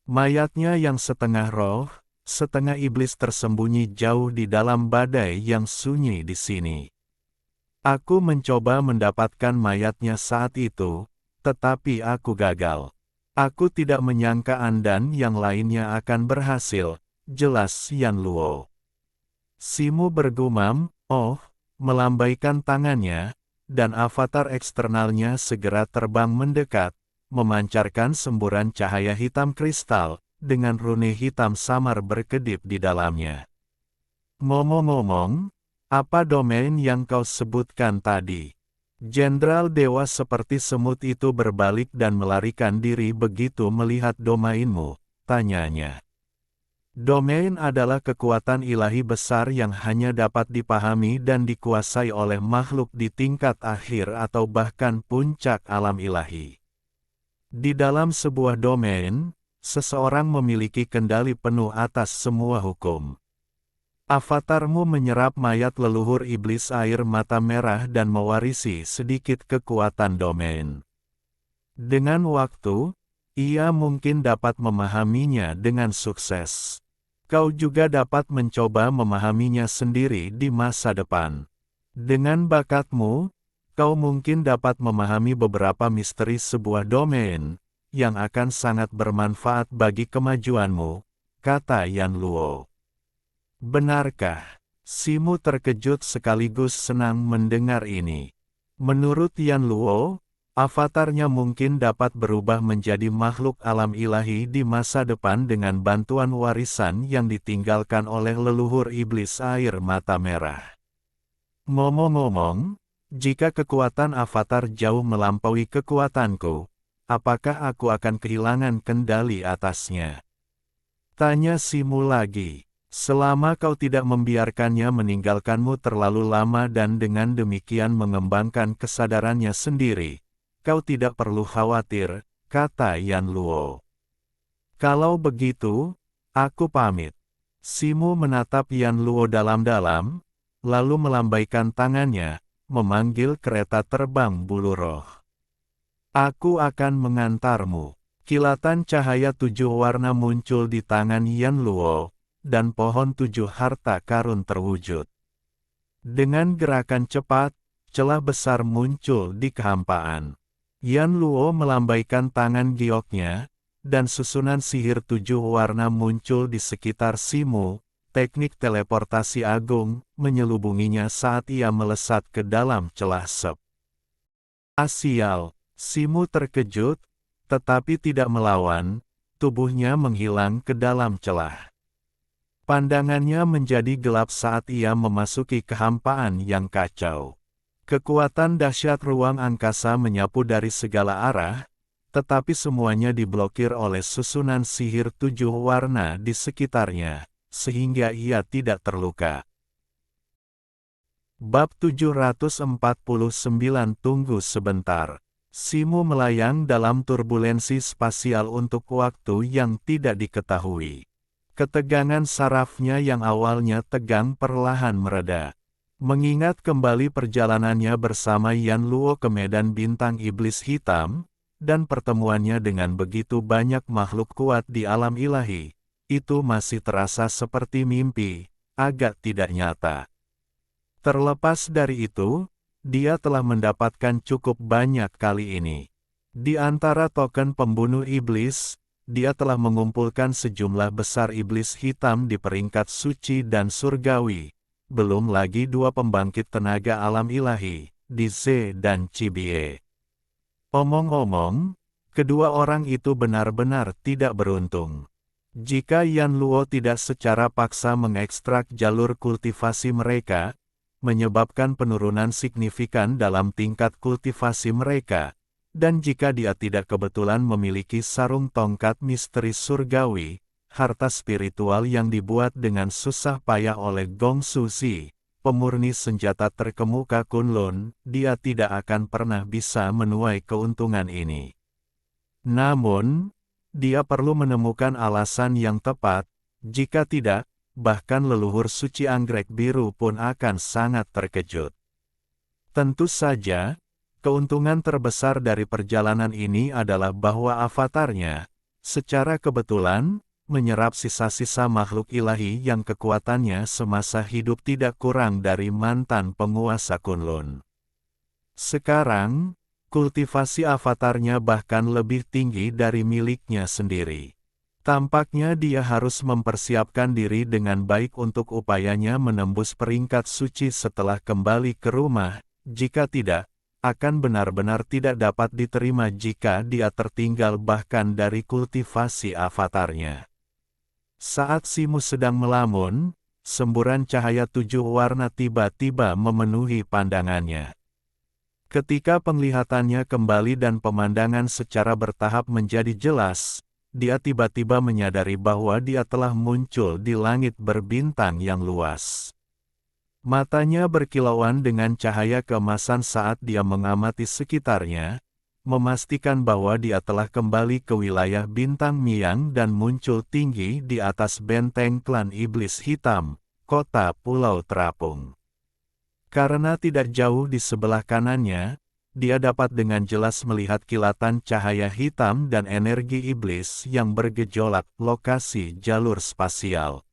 Mayatnya yang setengah roh, setengah iblis tersembunyi jauh di dalam badai yang sunyi di sini. Aku mencoba mendapatkan mayatnya saat itu, tetapi aku gagal. Aku tidak menyangka Andan yang lainnya akan berhasil, jelas Yan Luo. Simu bergumam, oh, melambaikan tangannya, dan avatar eksternalnya segera terbang mendekat, memancarkan semburan cahaya hitam kristal, dengan rune hitam samar berkedip di dalamnya. Ngomong-ngomong, apa domain yang kau sebutkan tadi? Jenderal dewa seperti semut itu berbalik dan melarikan diri begitu melihat domainmu, tanyanya. Domain adalah kekuatan ilahi besar yang hanya dapat dipahami dan dikuasai oleh makhluk di tingkat akhir atau bahkan puncak alam ilahi. Di dalam sebuah domain, seseorang memiliki kendali penuh atas semua hukum. Avatarmu menyerap mayat leluhur iblis air mata merah dan mewarisi sedikit kekuatan domain. Dengan waktu, ia mungkin dapat memahaminya dengan sukses. Kau juga dapat mencoba memahaminya sendiri di masa depan. Dengan bakatmu, kau mungkin dapat memahami beberapa misteri sebuah domain, yang akan sangat bermanfaat bagi kemajuanmu, kata Yan Luo. Benarkah? Simu terkejut sekaligus senang mendengar ini. Menurut Yan Luo, avatarnya mungkin dapat berubah menjadi makhluk alam ilahi di masa depan dengan bantuan warisan yang ditinggalkan oleh leluhur iblis air mata merah. Ngomong-ngomong, jika kekuatan avatar jauh melampaui kekuatanku, apakah aku akan kehilangan kendali atasnya? Tanya Simu lagi. Selama kau tidak membiarkannya meninggalkanmu terlalu lama dan dengan demikian mengembangkan kesadarannya sendiri, kau tidak perlu khawatir, kata Yan Luo. Kalau begitu, aku pamit. Simu menatap Yan Luo dalam-dalam, lalu melambaikan tangannya, memanggil kereta terbang bulu roh. Aku akan mengantarmu. Kilatan cahaya 7 warna muncul di tangan Yan Luo, dan pohon 7 harta karun terwujud. Dengan gerakan cepat, celah besar muncul di kehampaan. Yan Luo melambaikan tangan gioknya, dan susunan sihir 7 warna muncul di sekitar Simu. Teknik teleportasi agung menyelubunginya saat ia melesat ke dalam celah sep. Sial, Simu terkejut, tetapi tidak melawan, tubuhnya menghilang ke dalam celah. Pandangannya menjadi gelap saat ia memasuki kehampaan yang kacau. Kekuatan dahsyat ruang angkasa menyapu dari segala arah, tetapi semuanya diblokir oleh susunan sihir 7 warna di sekitarnya, sehingga ia tidak terluka. Bab 749 Tunggu sebentar. Simu melayang dalam turbulensi spasial untuk waktu yang tidak diketahui. Ketegangan sarafnya yang awalnya tegang perlahan mereda. Mengingat kembali perjalanannya bersama Yan Luo ke medan bintang iblis hitam, dan pertemuannya dengan begitu banyak makhluk kuat di alam ilahi, itu masih terasa seperti mimpi, agak tidak nyata. Terlepas dari itu, dia telah mendapatkan cukup banyak kali ini. Di antara token pembunuh iblis, dia telah mengumpulkan sejumlah besar iblis hitam di peringkat suci dan surgawi, belum lagi 2 pembangkit tenaga alam ilahi, di Z dan Cibie. Omong-omong, kedua orang itu benar-benar tidak beruntung. Jika Yan Luo tidak secara paksa mengekstrak jalur kultivasi mereka, menyebabkan penurunan signifikan dalam tingkat kultivasi mereka, dan jika dia tidak kebetulan memiliki sarung tongkat misteri surgawi, harta spiritual yang dibuat dengan susah payah oleh Gong Suzi, pemurni senjata terkemuka Kunlun, dia tidak akan pernah bisa menuai keuntungan ini. Namun, dia perlu menemukan alasan yang tepat, jika tidak, bahkan leluhur suci anggrek biru pun akan sangat terkejut. Tentu saja, keuntungan terbesar dari perjalanan ini adalah bahwa avatarnya, secara kebetulan, menyerap sisa-sisa makhluk ilahi yang kekuatannya semasa hidup tidak kurang dari mantan penguasa Kunlun. Sekarang, kultivasi avatarnya bahkan lebih tinggi dari miliknya sendiri. Tampaknya dia harus mempersiapkan diri dengan baik untuk upayanya menembus peringkat suci setelah kembali ke rumah, jika tidak, akan benar-benar tidak dapat diterima jika dia tertinggal bahkan dari kultivasi avatarnya. Saat Simu sedang melamun, semburan cahaya 7 warna tiba-tiba memenuhi pandangannya. Ketika penglihatannya kembali dan pemandangan secara bertahap menjadi jelas, dia tiba-tiba menyadari bahwa dia telah muncul di langit berbintang yang luas. Matanya berkilauan dengan cahaya keemasan saat dia mengamati sekitarnya, memastikan bahwa dia telah kembali ke wilayah bintang Miang dan muncul tinggi di atas benteng klan iblis hitam, kota Pulau Terapung. Karena tidak jauh di sebelah kanannya, dia dapat dengan jelas melihat kilatan cahaya hitam dan energi iblis yang bergejolak lokasi jalur spasial.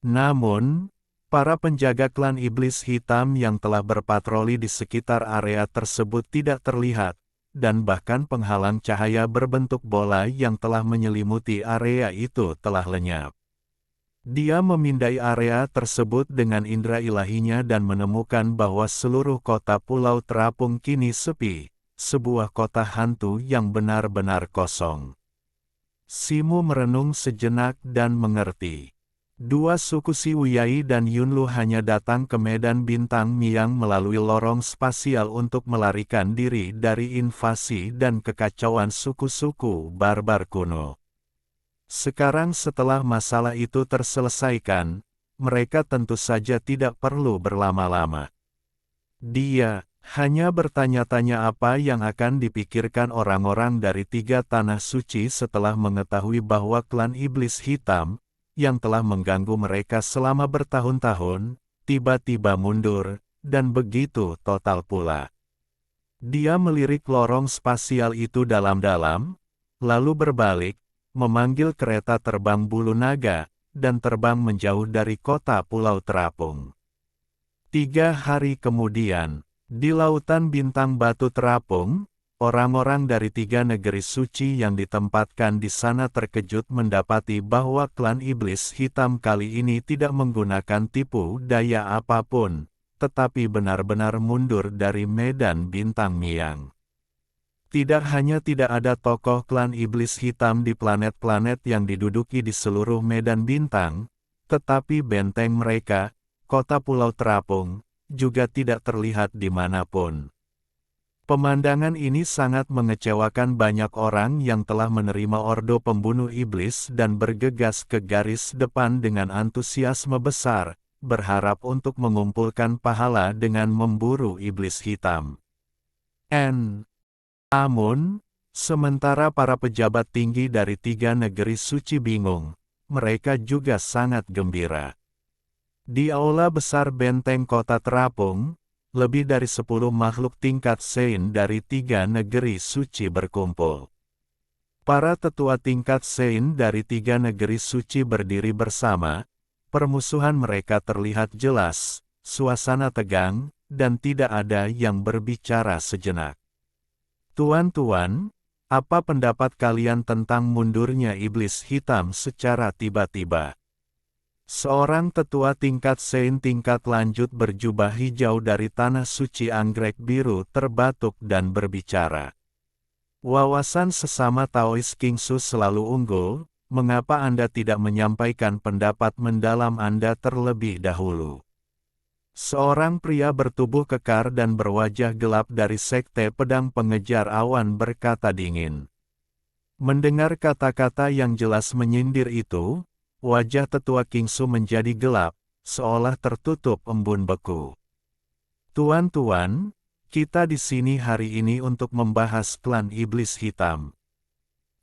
Namun, para penjaga klan iblis hitam yang telah berpatroli di sekitar area tersebut tidak terlihat, dan bahkan penghalang cahaya berbentuk bola yang telah menyelimuti area itu telah lenyap. Dia memindai area tersebut dengan indera ilahinya dan menemukan bahwa seluruh kota Pulau Terapung kini sepi, sebuah kota hantu yang benar-benar kosong. Simu merenung sejenak dan mengerti. 2 suku Si Wuyai dan Yunlu hanya datang ke medan bintang Miang melalui lorong spasial untuk melarikan diri dari invasi dan kekacauan suku-suku barbar kuno. Sekarang setelah masalah itu terselesaikan, mereka tentu saja tidak perlu berlama-lama. Dia hanya bertanya-tanya apa yang akan dipikirkan orang-orang dari 3 tanah suci setelah mengetahui bahwa klan iblis hitam, yang telah mengganggu mereka selama bertahun-tahun, tiba-tiba mundur, dan begitu total pula. Dia melirik lorong spasial itu dalam-dalam, lalu berbalik, memanggil kereta terbang bulu naga, dan terbang menjauh dari kota pulau terapung. 3 hari kemudian, di lautan bintang batu terapung, orang-orang dari 3 negeri suci yang ditempatkan di sana terkejut mendapati bahwa klan iblis hitam kali ini tidak menggunakan tipu daya apapun, tetapi benar-benar mundur dari medan bintang Miang. Tidak hanya tidak ada tokoh klan iblis hitam di planet-planet yang diduduki di seluruh medan bintang, tetapi benteng mereka, kota pulau terapung, juga tidak terlihat dimanapun. Pemandangan ini sangat mengecewakan banyak orang yang telah menerima ordo pembunuh iblis dan bergegas ke garis depan dengan antusiasme besar, berharap untuk mengumpulkan pahala dengan memburu iblis hitam. Namun, sementara para pejabat tinggi dari 3 negeri suci bingung, mereka juga sangat gembira. Di aula besar benteng kota terapung, lebih dari 10 makhluk tingkat Sein dari 3 negeri suci berkumpul. Para tetua tingkat Sein dari 3 negeri suci berdiri bersama, permusuhan mereka terlihat jelas, suasana tegang, dan tidak ada yang berbicara sejenak. Tuan-tuan, apa pendapat kalian tentang mundurnya iblis hitam secara tiba-tiba? Seorang tetua tingkat Sein tingkat lanjut berjubah hijau dari tanah suci anggrek biru terbatuk dan berbicara. Wawasan sesama Taois Kingsu selalu unggul, mengapa Anda tidak menyampaikan pendapat mendalam Anda terlebih dahulu? Seorang pria bertubuh kekar dan berwajah gelap dari sekte pedang pengejar awan berkata dingin. Mendengar kata-kata yang jelas menyindir itu, wajah tetua Kingsu menjadi gelap, seolah tertutup embun beku. Tuan-tuan, kita di sini hari ini untuk membahas klan iblis hitam.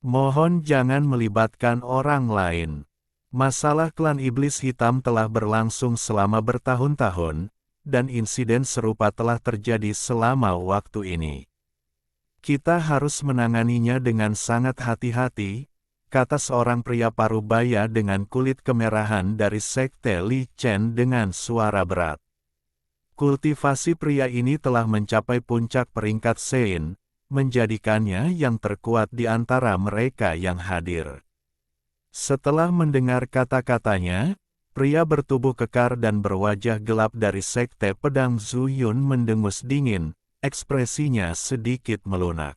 Mohon jangan melibatkan orang lain. Masalah klan iblis hitam telah berlangsung selama bertahun-tahun, dan insiden serupa telah terjadi selama waktu ini. Kita harus menanganinya dengan sangat hati-hati, kata seorang pria parubaya dengan kulit kemerahan dari sekte Li Chen dengan suara berat. Kultivasi pria ini telah mencapai puncak peringkat Sein, menjadikannya yang terkuat di antara mereka yang hadir. Setelah mendengar kata-katanya, pria bertubuh kekar dan berwajah gelap dari sekte pedang Zhu Yun mendengus dingin, ekspresinya sedikit melunak.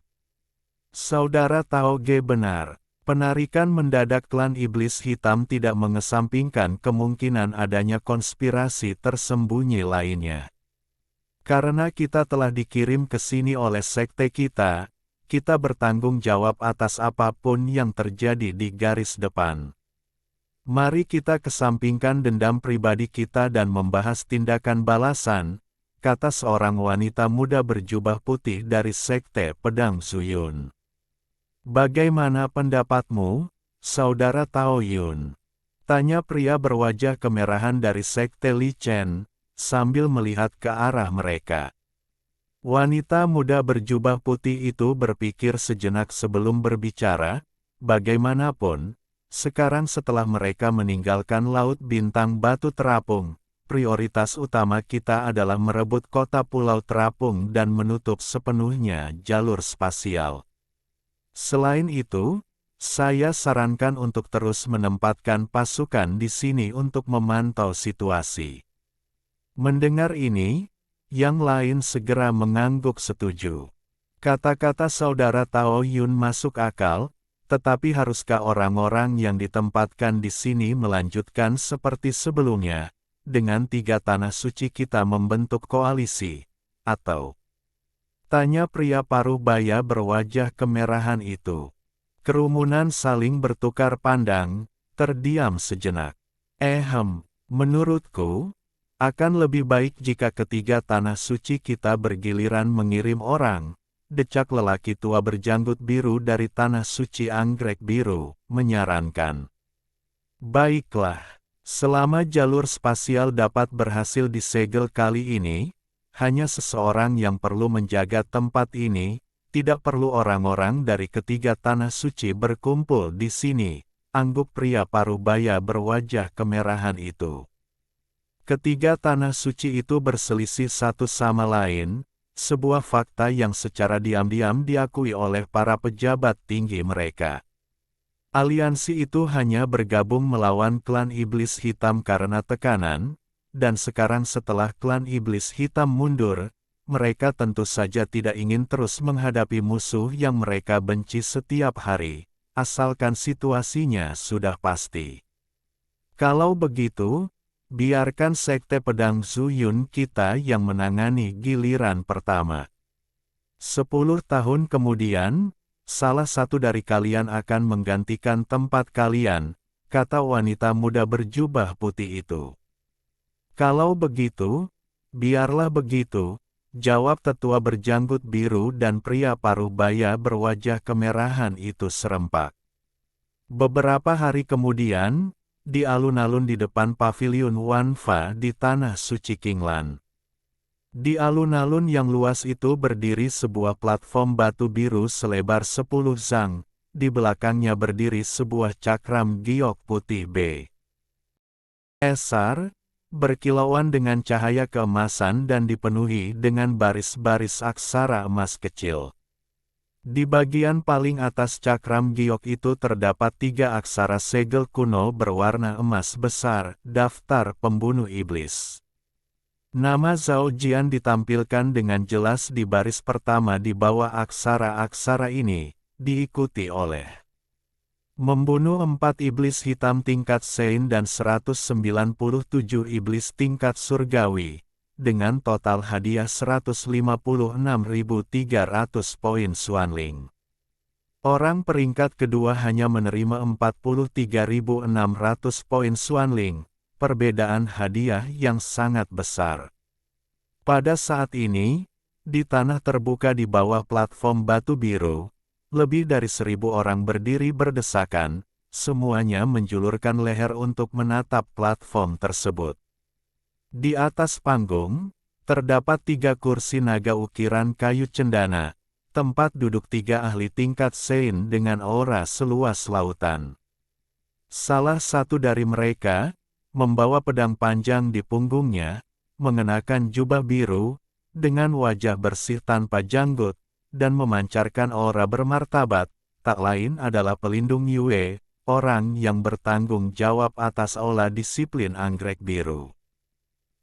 Saudara Tao Ge benar. Penarikan mendadak klan iblis hitam tidak mengesampingkan kemungkinan adanya konspirasi tersembunyi lainnya. Karena kita telah dikirim ke sini oleh sekte kita bertanggung jawab atas apapun yang terjadi di garis depan. Mari kita kesampingkan dendam pribadi kita dan membahas tindakan balasan, kata seorang wanita muda berjubah putih dari sekte pedang Zuyun. Bagaimana pendapatmu, saudara Tao Yun? Tanya pria berwajah kemerahan dari sekte Li Chen, sambil melihat ke arah mereka. Wanita muda berjubah putih itu berpikir sejenak sebelum berbicara, bagaimanapun, sekarang setelah mereka meninggalkan Laut Bintang Batu Terapung, prioritas utama kita adalah merebut kota Pulau Terapung dan menutup sepenuhnya jalur spasial. Selain itu, saya sarankan untuk terus menempatkan pasukan di sini untuk memantau situasi. Mendengar ini, yang lain segera mengangguk setuju. Kata-kata saudara Tao Yun masuk akal, tetapi haruskah orang-orang yang ditempatkan di sini melanjutkan seperti sebelumnya, dengan 3 tanah suci kita membentuk koalisi, atau? Tanya pria parubaya berwajah kemerahan itu. Kerumunan saling bertukar pandang, terdiam sejenak. Menurutku, akan lebih baik jika ketiga tanah suci kita bergiliran mengirim orang, decak lelaki tua berjanggut biru dari tanah suci anggrek biru, menyarankan. Baiklah, selama jalur spasial dapat berhasil disegel kali ini, hanya seseorang yang perlu menjaga tempat ini, tidak perlu orang-orang dari ketiga tanah suci berkumpul di sini, angguk pria parubaya berwajah kemerahan itu. Ketiga tanah suci itu berselisih satu sama lain, sebuah fakta yang secara diam-diam diakui oleh para pejabat tinggi mereka. Aliansi itu hanya bergabung melawan klan iblis hitam karena tekanan, dan sekarang setelah klan iblis hitam mundur, mereka tentu saja tidak ingin terus menghadapi musuh yang mereka benci setiap hari, asalkan situasinya sudah pasti. Kalau begitu, biarkan Sekte Pedang Zuyun kita yang menangani giliran pertama. 10 tahun kemudian, salah satu dari kalian akan menggantikan tempat kalian, kata wanita muda berjubah putih itu. Kalau begitu, biarlah begitu, jawab tetua berjanggut biru dan pria parubaya berwajah kemerahan itu serempak. Beberapa hari kemudian, di alun-alun di depan paviliun Wanfa di tanah suci Qinglan. Di alun-alun yang luas itu berdiri sebuah platform batu biru selebar 10 zang, di belakangnya berdiri sebuah cakram giok putih besar, berkilauan dengan cahaya keemasan dan dipenuhi dengan baris-baris aksara emas kecil. Di bagian paling atas cakram giok itu terdapat 3 aksara segel kuno berwarna emas besar, daftar pembunuh iblis. Nama Zhao Jian ditampilkan dengan jelas di baris pertama di bawah aksara-aksara ini, diikuti oleh membunuh 4 iblis hitam tingkat Sein dan 197 iblis tingkat surgawi, dengan total hadiah 156.300 poin Xuanling. Orang peringkat kedua hanya menerima 43.600 poin Xuanling, perbedaan hadiah yang sangat besar. Pada saat ini, di tanah terbuka di bawah platform batu biru, lebih dari 1.000 orang berdiri berdesakan, semuanya menjulurkan leher untuk menatap platform tersebut. Di atas panggung, terdapat 3 kursi naga ukiran kayu cendana, tempat duduk 3 ahli tingkat Sein dengan aura seluas lautan. Salah satu dari mereka, membawa pedang panjang di punggungnya, mengenakan jubah biru, dengan wajah bersih tanpa janggut, dan memancarkan aura bermartabat, tak lain adalah pelindung Yue, orang yang bertanggung jawab atas aula disiplin anggrek biru.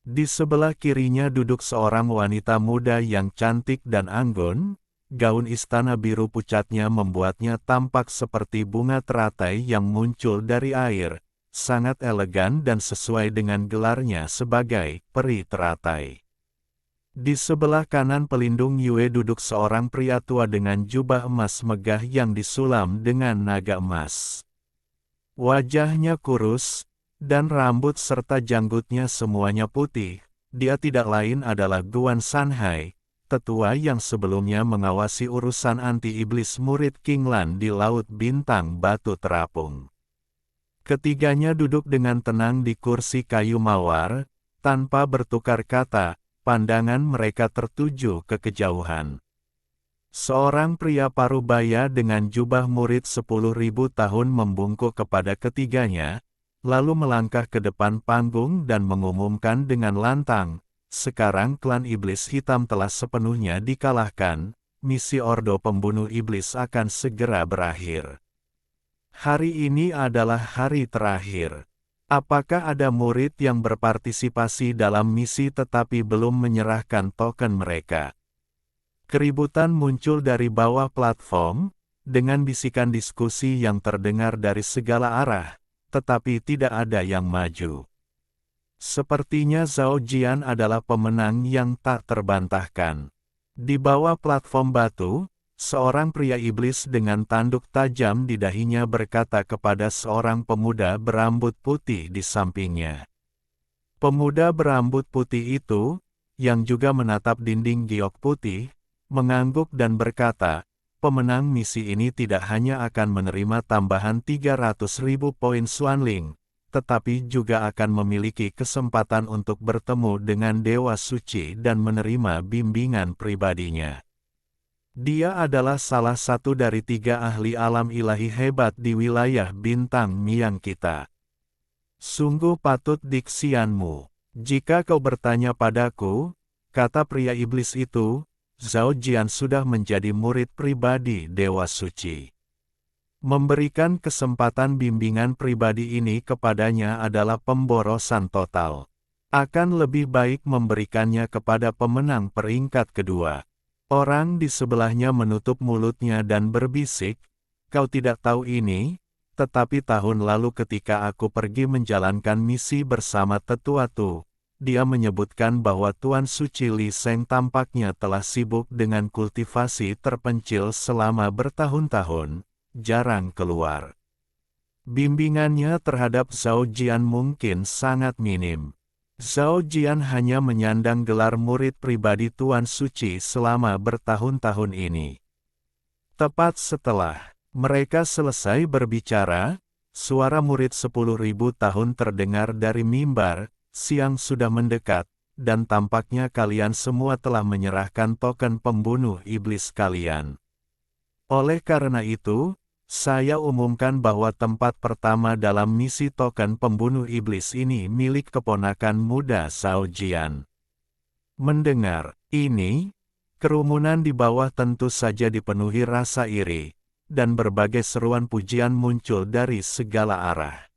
Di sebelah kirinya duduk seorang wanita muda yang cantik dan anggun, gaun istana biru pucatnya membuatnya tampak seperti bunga teratai yang muncul dari air, sangat elegan dan sesuai dengan gelarnya sebagai peri teratai. Di sebelah kanan pelindung Yue duduk seorang pria tua dengan jubah emas megah yang disulam dengan naga emas. Wajahnya kurus, dan rambut serta janggutnya semuanya putih. Dia tidak lain adalah Guan Sanhai, tetua yang sebelumnya mengawasi urusan anti-iblis murid Qinglan di Laut Bintang Batu Terapung. Ketiganya duduk dengan tenang di kursi kayu mawar, tanpa bertukar kata. Pandangan mereka tertuju ke kejauhan. Seorang pria parubaya dengan jubah murid 10.000 tahun membungkuk kepada ketiganya, lalu melangkah ke depan panggung dan mengumumkan dengan lantang, sekarang klan iblis hitam telah sepenuhnya dikalahkan, misi Ordo Pembunuh Iblis akan segera berakhir. Hari ini adalah hari terakhir. Apakah ada murid yang berpartisipasi dalam misi tetapi belum menyerahkan token mereka? Keributan muncul dari bawah platform, dengan bisikan diskusi yang terdengar dari segala arah, tetapi tidak ada yang maju. Sepertinya Zhao Jian adalah pemenang yang tak terbantahkan. Di bawah platform batu, seorang pria iblis dengan tanduk tajam di dahinya berkata kepada seorang pemuda berambut putih di sampingnya. Pemuda berambut putih itu, yang juga menatap dinding giok putih, mengangguk dan berkata, pemenang misi ini tidak hanya akan menerima tambahan 300.000 poin Xuanling, tetapi juga akan memiliki kesempatan untuk bertemu dengan Dewa Suci dan menerima bimbingan pribadinya. Dia adalah salah satu dari 3 ahli alam ilahi hebat di wilayah bintang Miang kita. Sungguh patut diksianmu. Jika kau bertanya padaku, kata pria iblis itu, Zhao Jian sudah menjadi murid pribadi Dewa Suci. Memberikan kesempatan bimbingan pribadi ini kepadanya adalah pemborosan total. Akan lebih baik memberikannya kepada pemenang peringkat kedua. Orang di sebelahnya menutup mulutnya dan berbisik, kau tidak tahu ini? Tetapi tahun lalu ketika aku pergi menjalankan misi bersama tetua Tu, dia menyebutkan bahwa Tuan Suci Li Seng tampaknya telah sibuk dengan kultivasi terpencil selama bertahun-tahun, jarang keluar. Bimbingannya terhadap Zhao Jian mungkin sangat minim. Zhao Jian hanya menyandang gelar murid pribadi Tuan Suci selama bertahun-tahun ini. Tepat setelah mereka selesai berbicara, suara murid 10.000 tahun terdengar dari mimbar, siang sudah mendekat, dan tampaknya kalian semua telah menyerahkan token pembunuh iblis kalian. Oleh karena itu, saya umumkan bahwa tempat pertama dalam misi token pembunuh iblis ini milik keponakan muda Zhao Jian. Mendengar ini, kerumunan di bawah tentu saja dipenuhi rasa iri, dan berbagai seruan pujian muncul dari segala arah.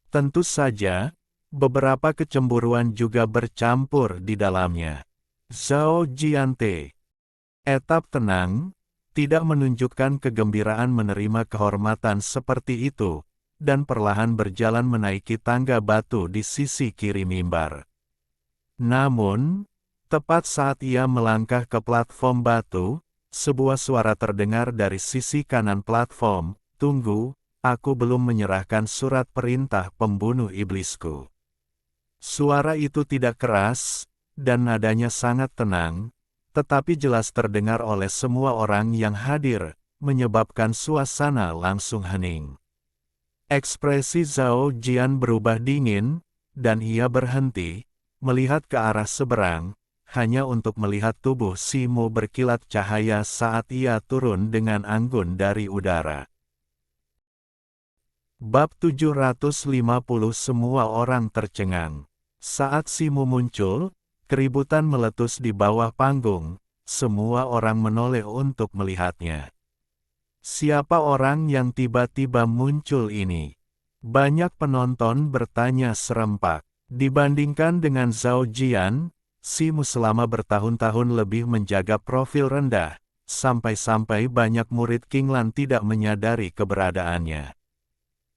Tentu saja, beberapa kecemburuan juga bercampur di dalamnya. Zhao Jiante, etap tenang, tidak menunjukkan kegembiraan menerima kehormatan seperti itu, dan perlahan berjalan menaiki tangga batu di sisi kiri mimbar. Namun, tepat saat ia melangkah ke platform batu, sebuah suara terdengar dari sisi kanan platform, "Tunggu, aku belum menyerahkan surat perintah pembunuh iblisku." Suara itu tidak keras, dan nadanya sangat tenang, tetapi jelas terdengar oleh semua orang yang hadir, menyebabkan suasana langsung hening. Ekspresi Zhao Jian berubah dingin, dan ia berhenti, melihat ke arah seberang, hanya untuk melihat tubuh Si Mu berkilat cahaya saat ia turun dengan anggun dari udara. Bab 750 Semua orang tercengang. Saat Si Mu muncul, keributan meletus di bawah panggung, semua orang menoleh untuk melihatnya. Siapa orang yang tiba-tiba muncul ini? Banyak penonton bertanya serempak. Dibandingkan dengan Zhao Jian, Si Mu selama bertahun-tahun lebih menjaga profil rendah, sampai-sampai banyak murid Qinglan tidak menyadari keberadaannya.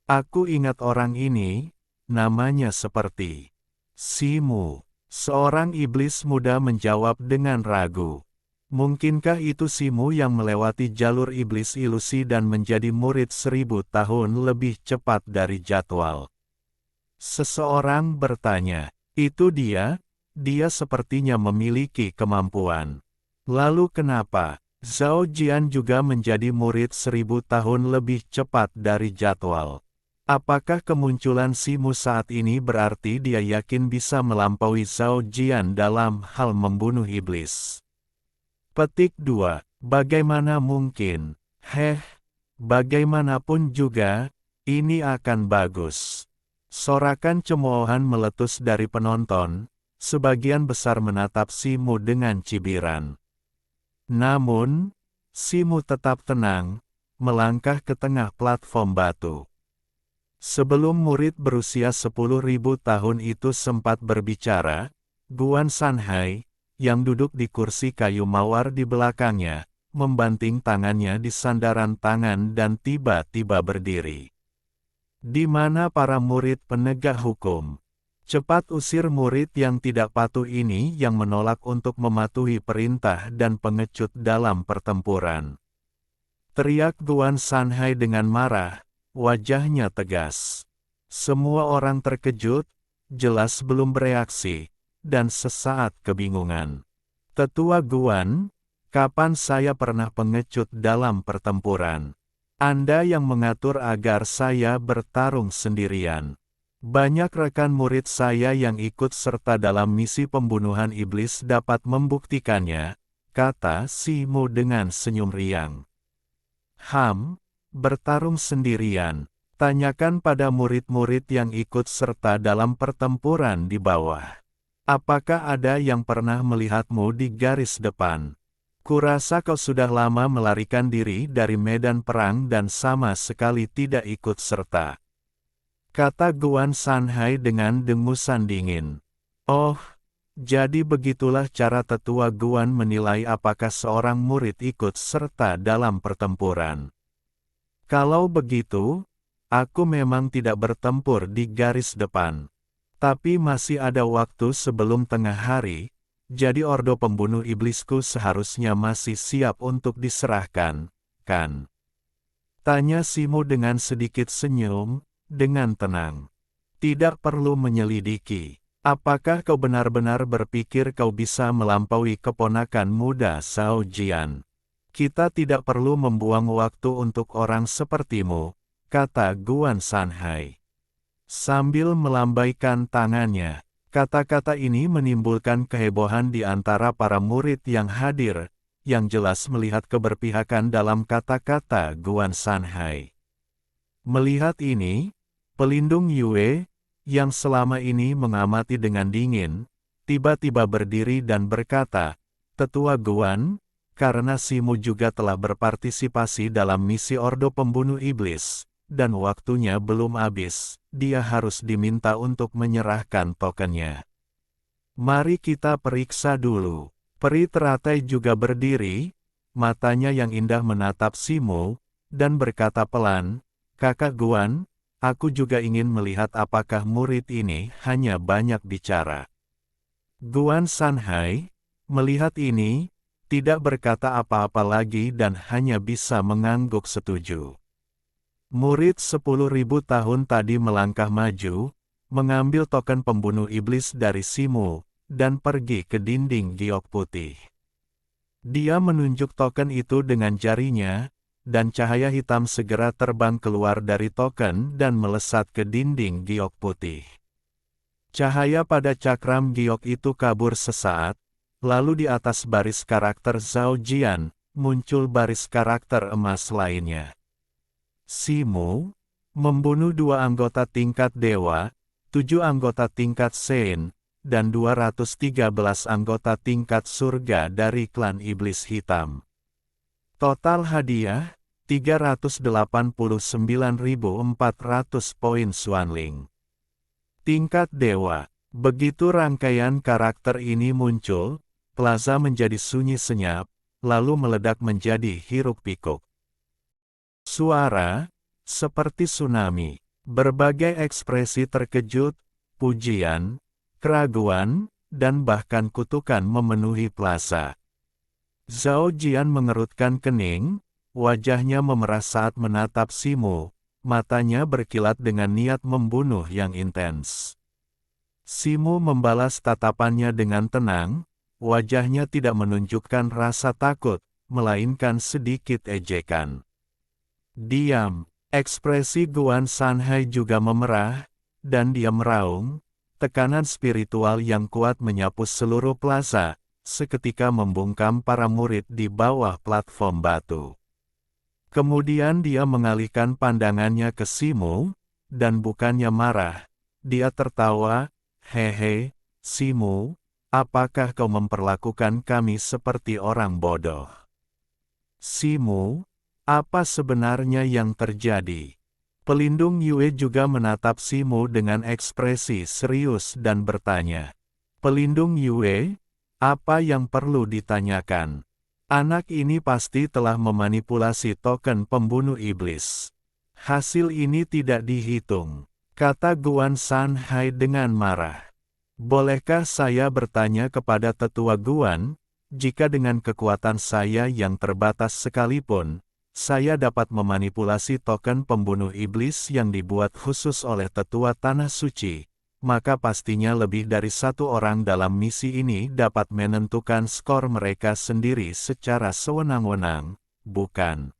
Aku ingat orang ini, namanya seperti Si Mu. Seorang iblis muda menjawab dengan ragu. Mungkinkah itu Si Mu yang melewati jalur iblis ilusi dan menjadi murid 1000 tahun lebih cepat dari jadwal? Seseorang bertanya, itu dia? Dia sepertinya memiliki kemampuan. Lalu kenapa Zhao Jian juga menjadi murid 1000 tahun lebih cepat dari jadwal? Apakah kemunculan Si Mu saat ini berarti dia yakin bisa melampaui Zhao Jian dalam hal membunuh iblis? Petik 2. Bagaimana mungkin? Bagaimanapun juga, ini akan bagus. Sorakan cemoohan meletus dari penonton. Sebagian besar menatap Si Mu dengan cibiran. Namun, Si Mu tetap tenang, melangkah ke tengah platform batu. Sebelum murid berusia 10.000 tahun itu sempat berbicara, Guan Sanhai, yang duduk di kursi kayu mawar di belakangnya, membanting tangannya di sandaran tangan dan tiba-tiba berdiri. Di mana para murid penegak hukum? Cepat usir murid yang tidak patuh ini yang menolak untuk mematuhi perintah dan pengecut dalam pertempuran. Teriak Guan Sanhai dengan marah, wajahnya tegas. Semua orang terkejut, jelas belum bereaksi, dan sesaat kebingungan. Tetua Guan, kapan saya pernah pengecut dalam pertempuran? Anda yang mengatur agar saya bertarung sendirian. Banyak rekan murid saya yang ikut serta dalam misi pembunuhan iblis dapat membuktikannya, kata Si Mu dengan senyum riang. Bertarung sendirian. Tanyakan pada murid-murid yang ikut serta dalam pertempuran di bawah. Apakah ada yang pernah melihatmu di garis depan? Kurasa kau sudah lama melarikan diri dari medan perang dan sama sekali tidak ikut serta. Kata Guan Sanhai dengan dengusan dingin. Oh, jadi begitulah cara tetua Guan menilai apakah seorang murid ikut serta dalam pertempuran. Kalau begitu, aku memang tidak bertempur di garis depan. Tapi masih ada waktu sebelum tengah hari, jadi ordo pembunuh iblisku seharusnya masih siap untuk diserahkan, kan? Tanya Si Mu dengan sedikit senyum, dengan tenang. Tidak perlu menyelidiki. Apakah kau benar-benar berpikir kau bisa melampaui keponakan muda Zhao Jian? Kita tidak perlu membuang waktu untuk orang sepertimu, kata Guan Sanhai. Sambil melambaikan tangannya, kata-kata ini menimbulkan kehebohan di antara para murid yang hadir, yang jelas melihat keberpihakan dalam kata-kata Guan Sanhai. Melihat ini, pelindung Yue, yang selama ini mengamati dengan dingin, tiba-tiba berdiri dan berkata, Tetua Guan, karena Si Mu juga telah berpartisipasi dalam misi Ordo Pembunuh Iblis, dan waktunya belum habis, dia harus diminta untuk menyerahkan tokennya. Mari kita periksa dulu. Peri teratai juga berdiri, matanya yang indah menatap Si Mu, dan berkata pelan, Kakak Guan, aku juga ingin melihat apakah murid ini hanya banyak bicara. Guan Sanhai, melihat ini, tidak berkata apa-apa lagi dan hanya bisa mengangguk setuju. Murid 10.000 tahun tadi melangkah maju, mengambil token pembunuh iblis dari Si Mu, dan pergi ke dinding giok putih. Dia menunjuk token itu dengan jarinya, dan cahaya hitam segera terbang keluar dari token dan melesat ke dinding giok putih. Cahaya pada cakram giok itu kabur sesaat, lalu di atas baris karakter Zhao Jian, muncul baris karakter emas lainnya. Si Mu, membunuh 2 anggota tingkat dewa, 7 anggota tingkat Sein, dan 213 anggota tingkat surga dari klan iblis hitam. Total hadiah, 389.400 poin Xuanling. Tingkat dewa. Begitu rangkaian karakter ini muncul, plaza menjadi sunyi senyap, lalu meledak menjadi hiruk-pikuk. Suara, seperti tsunami. Berbagai ekspresi terkejut, pujian, keraguan, dan bahkan kutukan memenuhi plaza. Zhao Jian mengerutkan kening, wajahnya memerah saat menatap Si Mu, matanya berkilat dengan niat membunuh yang intens. Si Mu membalas tatapannya dengan tenang, wajahnya tidak menunjukkan rasa takut, melainkan sedikit ejekan. Diam, ekspresi Guan Sanhai juga memerah, dan dia meraung, tekanan spiritual yang kuat menyapu seluruh plaza, seketika membungkam para murid di bawah platform batu. Kemudian dia mengalihkan pandangannya ke Si Mu, dan bukannya marah, dia tertawa, hehe, Si Mu, apakah kau memperlakukan kami seperti orang bodoh? Si Mu, apa sebenarnya yang terjadi? Pelindung Yue juga menatap Si Mu dengan ekspresi serius dan bertanya. Pelindung Yue, apa yang perlu ditanyakan? Anak ini pasti telah memanipulasi token pembunuh iblis. Hasil ini tidak dihitung. kata Guan Sanhai dengan marah. Bolehkah saya bertanya kepada tetua Guan, jika dengan kekuatan saya yang terbatas sekalipun, saya dapat memanipulasi token pembunuh iblis yang dibuat khusus oleh tetua Tanah Suci, maka pastinya lebih dari satu orang dalam misi ini dapat menentukan skor mereka sendiri secara sewenang-wenang, bukan?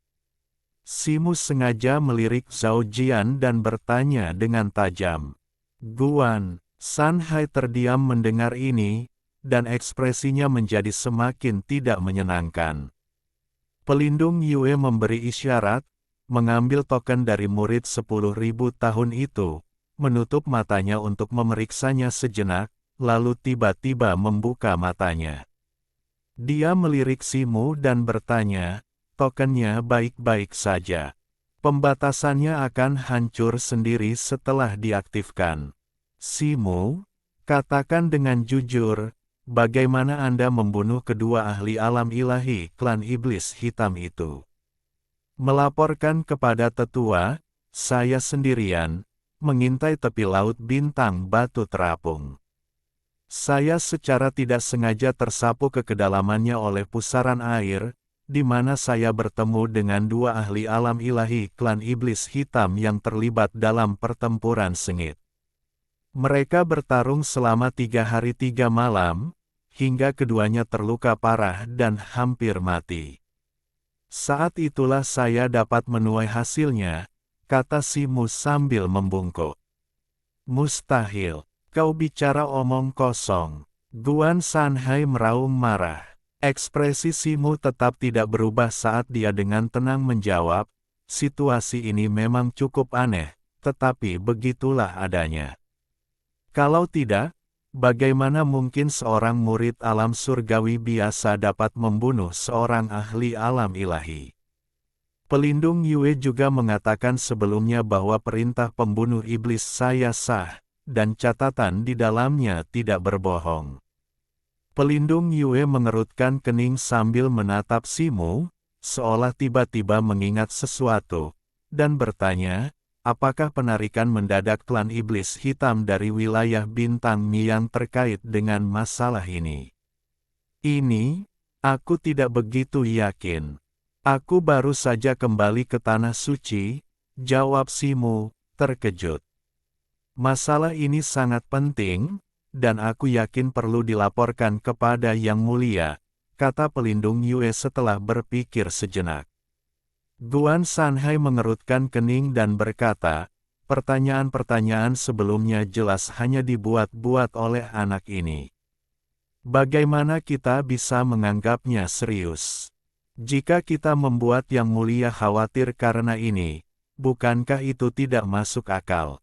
Simu sengaja melirik Zhao Jian dan bertanya dengan tajam. Guan Sanhai terdiam mendengar ini, dan ekspresinya menjadi semakin tidak menyenangkan. Pelindung Yue memberi isyarat, mengambil token dari murid 10.000 tahun itu, menutup matanya untuk memeriksanya sejenak, lalu tiba-tiba membuka matanya. Dia melirik Simu dan bertanya, tokennya baik-baik saja. Pembatasannya akan hancur sendiri setelah diaktifkan. Simu, katakan dengan jujur, bagaimana Anda membunuh kedua ahli alam ilahi klan iblis hitam itu? Melaporkan kepada tetua, saya sendirian, mengintai tepi laut bintang batu terapung. Saya secara tidak sengaja tersapu ke kedalamannya oleh pusaran air, di mana saya bertemu dengan dua ahli alam ilahi klan iblis hitam yang terlibat dalam pertempuran sengit. Mereka bertarung selama 3 hari 3 malam, hingga keduanya terluka parah dan hampir mati. Saat itulah saya dapat menuai hasilnya, kata Simu sambil membungkuk. Mustahil, kau bicara omong kosong. Guan Sanhai meraung marah. Ekspresi Simu tetap tidak berubah saat dia dengan tenang menjawab, situasi ini memang cukup aneh, tetapi begitulah adanya. Kalau tidak, bagaimana mungkin seorang murid alam surgawi biasa dapat membunuh seorang ahli alam ilahi? Pelindung Yue juga mengatakan sebelumnya bahwa perintah pembunuh iblis saya sah, dan catatan di dalamnya tidak berbohong. Pelindung Yue mengerutkan kening sambil menatap Simu, seolah tiba-tiba mengingat sesuatu, dan bertanya, apakah penarikan mendadak klan iblis hitam dari wilayah bintang Mi yang terkait dengan masalah ini? Ini, aku tidak begitu yakin. Aku baru saja kembali ke Tanah Suci, jawab Simu, terkejut. Masalah ini sangat penting, dan aku yakin perlu dilaporkan kepada Yang Mulia, kata pelindung Yue setelah berpikir sejenak. Guan Sanhai mengerutkan kening dan berkata, pertanyaan-pertanyaan sebelumnya jelas hanya dibuat-buat oleh anak ini. Bagaimana kita bisa menganggapnya serius? Jika kita membuat Yang Mulia khawatir karena ini, bukankah itu tidak masuk akal?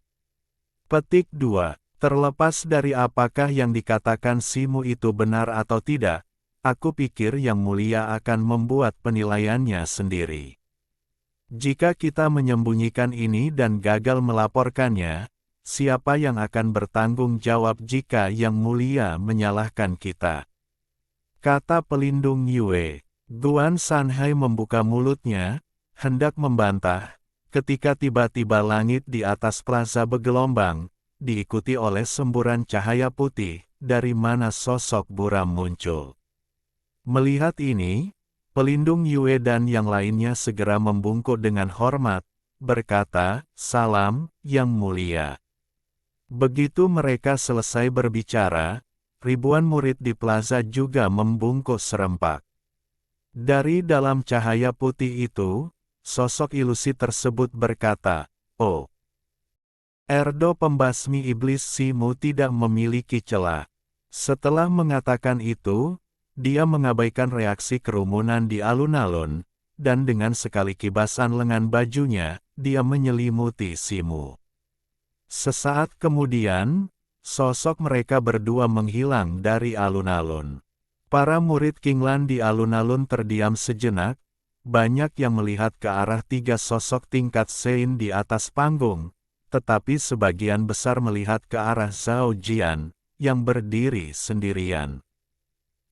Petik 2. Terlepas dari apakah yang dikatakan Simu itu benar atau tidak, aku pikir Yang Mulia akan membuat penilaiannya sendiri. Jika kita menyembunyikan ini dan gagal melaporkannya, siapa yang akan bertanggung jawab jika Yang Mulia menyalahkan kita? Kata pelindung Yue. Guan Sanhai membuka mulutnya, hendak membantah, ketika tiba-tiba langit di atas plaza bergelombang, diikuti oleh semburan cahaya putih, dari mana sosok buram muncul. Melihat ini, pelindung Yue dan yang lainnya segera membungkuk dengan hormat, berkata, "Salam, Yang Mulia." Begitu mereka selesai berbicara, ribuan murid di plaza juga membungkuk serempak. Dari dalam cahaya putih itu, sosok ilusi tersebut berkata, "Oh, Erdo pembasmi iblis Simu tidak memiliki celah." Setelah mengatakan itu, dia mengabaikan reaksi kerumunan di alun-alun, dan dengan sekali kibasan lengan bajunya, dia menyelimuti Simu. Sesaat kemudian, sosok mereka berdua menghilang dari alun-alun. Para murid Kinglan di alun-alun terdiam sejenak, banyak yang melihat ke arah 3 sosok tingkat Sein di atas panggung, tetapi sebagian besar melihat ke arah Zhao Jian, yang berdiri sendirian.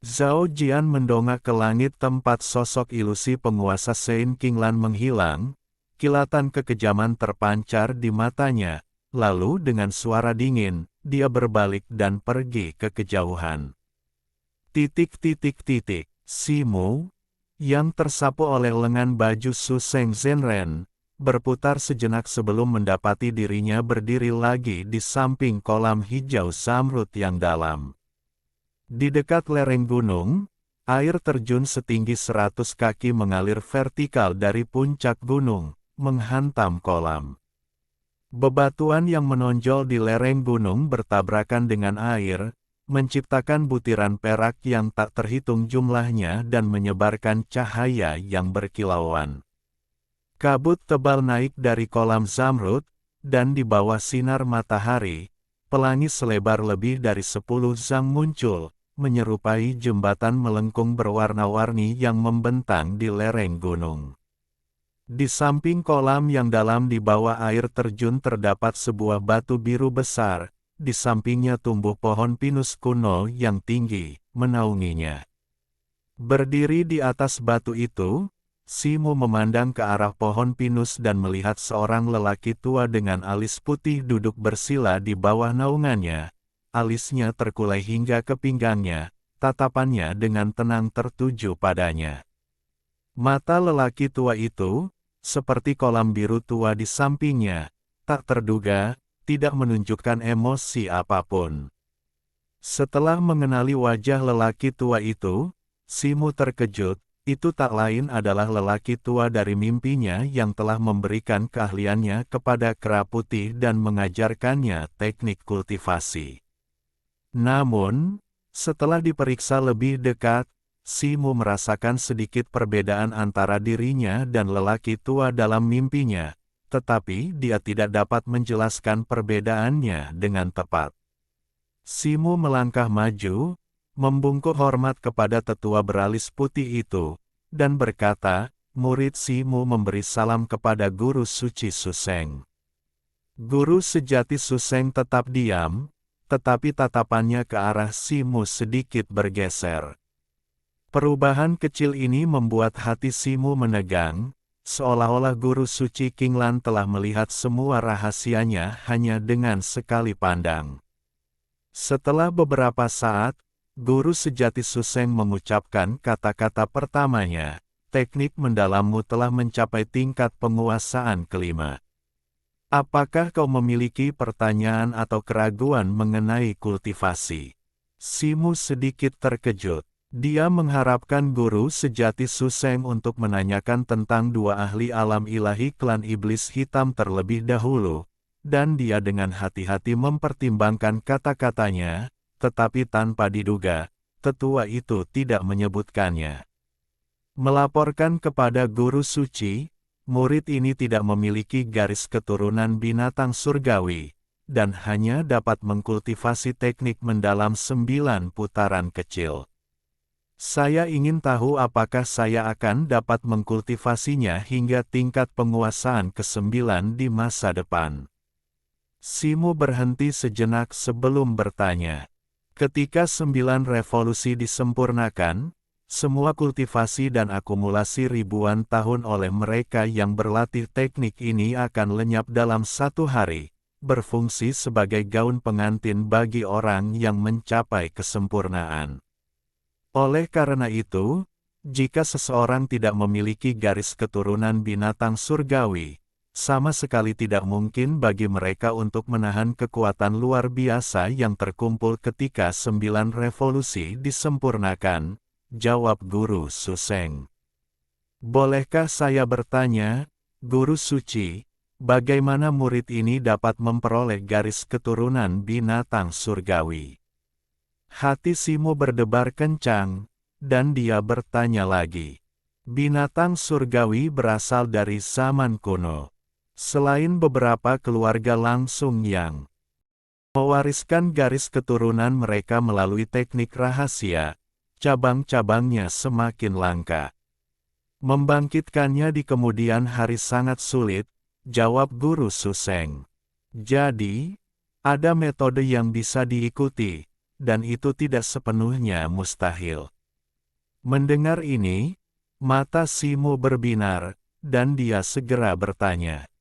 Zhao Jian mendongak ke langit tempat sosok ilusi penguasa Sein Kinglan menghilang, kilatan kekejaman terpancar di matanya, lalu dengan suara dingin, dia berbalik dan pergi ke kejauhan. Simu, yang tersapu oleh lengan baju Su Seng Zhenren, berputar sejenak sebelum mendapati dirinya berdiri lagi di samping kolam hijau zamrud yang dalam. Di dekat lereng gunung, air terjun setinggi 100 kaki mengalir vertikal dari puncak gunung, menghantam kolam. Bebatuan yang menonjol di lereng gunung bertabrakan dengan air, menciptakan butiran perak yang tak terhitung jumlahnya dan menyebarkan cahaya yang berkilauan. Kabut tebal naik dari kolam zamrud, dan di bawah sinar matahari, pelangi selebar lebih dari 10 zang muncul, menyerupai jembatan melengkung berwarna-warni yang membentang di lereng gunung. Di samping kolam yang dalam di bawah air terjun terdapat sebuah batu biru besar, di sampingnya tumbuh pohon pinus kuno yang tinggi, menaunginya. Berdiri di atas batu itu, Simu memandang ke arah pohon pinus dan melihat seorang lelaki tua dengan alis putih duduk bersila di bawah naungannya. Alisnya terkulai hingga ke pinggangnya, tatapannya dengan tenang tertuju padanya. Mata lelaki tua itu, seperti kolam biru tua di sampingnya, tak terduga, tidak menunjukkan emosi apapun. Setelah mengenali wajah lelaki tua itu, Simu terkejut. Itu tak lain adalah lelaki tua dari mimpinya yang telah memberikan keahliannya kepada kera putih dan mengajarkannya teknik kultivasi. Namun, setelah diperiksa lebih dekat, Simu merasakan sedikit perbedaan antara dirinya dan lelaki tua dalam mimpinya, tetapi dia tidak dapat menjelaskan perbedaannya dengan tepat. Simu melangkah maju, membungkuk hormat kepada tetua beralis putih itu, dan berkata, murid Simu memberi salam kepada guru suci Su Seng. Guru sejati Su Seng tetap diam, tetapi tatapannya ke arah Simu sedikit bergeser. Perubahan kecil ini membuat hati Simu menegang, seolah-olah guru suci Qinglan telah melihat semua rahasianya hanya dengan sekali pandang. Setelah beberapa saat, guru sejati Su Seng mengucapkan kata-kata pertamanya, teknik mendalammu telah mencapai tingkat penguasaan kelima. Apakah kau memiliki pertanyaan atau keraguan mengenai kultivasi? Simu sedikit terkejut. Dia mengharapkan guru sejati Su Seng untuk menanyakan tentang dua ahli alam ilahi klan iblis hitam terlebih dahulu, dan dia dengan hati-hati mempertimbangkan kata-katanya, tetapi tanpa diduga, tetua itu tidak menyebutkannya. Melaporkan kepada guru suci, murid ini tidak memiliki garis keturunan binatang surgawi, dan hanya dapat mengkultivasi teknik mendalam 9 putaran kecil. Saya ingin tahu apakah saya akan dapat mengkultivasinya hingga tingkat penguasaan ke-9 di masa depan. Simu berhenti sejenak sebelum bertanya. Ketika 9 revolusi disempurnakan, semua kultivasi dan akumulasi ribuan tahun oleh mereka yang berlatih teknik ini akan lenyap dalam 1 hari, berfungsi sebagai gaun pengantin bagi orang yang mencapai kesempurnaan. Oleh karena itu, jika seseorang tidak memiliki garis keturunan binatang surgawi, sama sekali tidak mungkin bagi mereka untuk menahan kekuatan luar biasa yang terkumpul ketika 9 revolusi disempurnakan, jawab guru Su Seng. Bolehkah saya bertanya, guru suci, bagaimana murid ini dapat memperoleh garis keturunan binatang surgawi? Hati Simu berdebar kencang, dan dia bertanya lagi. Binatang surgawi berasal dari zaman kuno. Selain beberapa keluarga langsung yang mewariskan garis keturunan mereka melalui teknik rahasia, cabang-cabangnya semakin langka. Membangkitkannya di kemudian hari sangat sulit, jawab guru Su Seng. Jadi, ada metode yang bisa diikuti, dan itu tidak sepenuhnya mustahil. Mendengar ini, mata Simu berbinar, dan dia segera bertanya.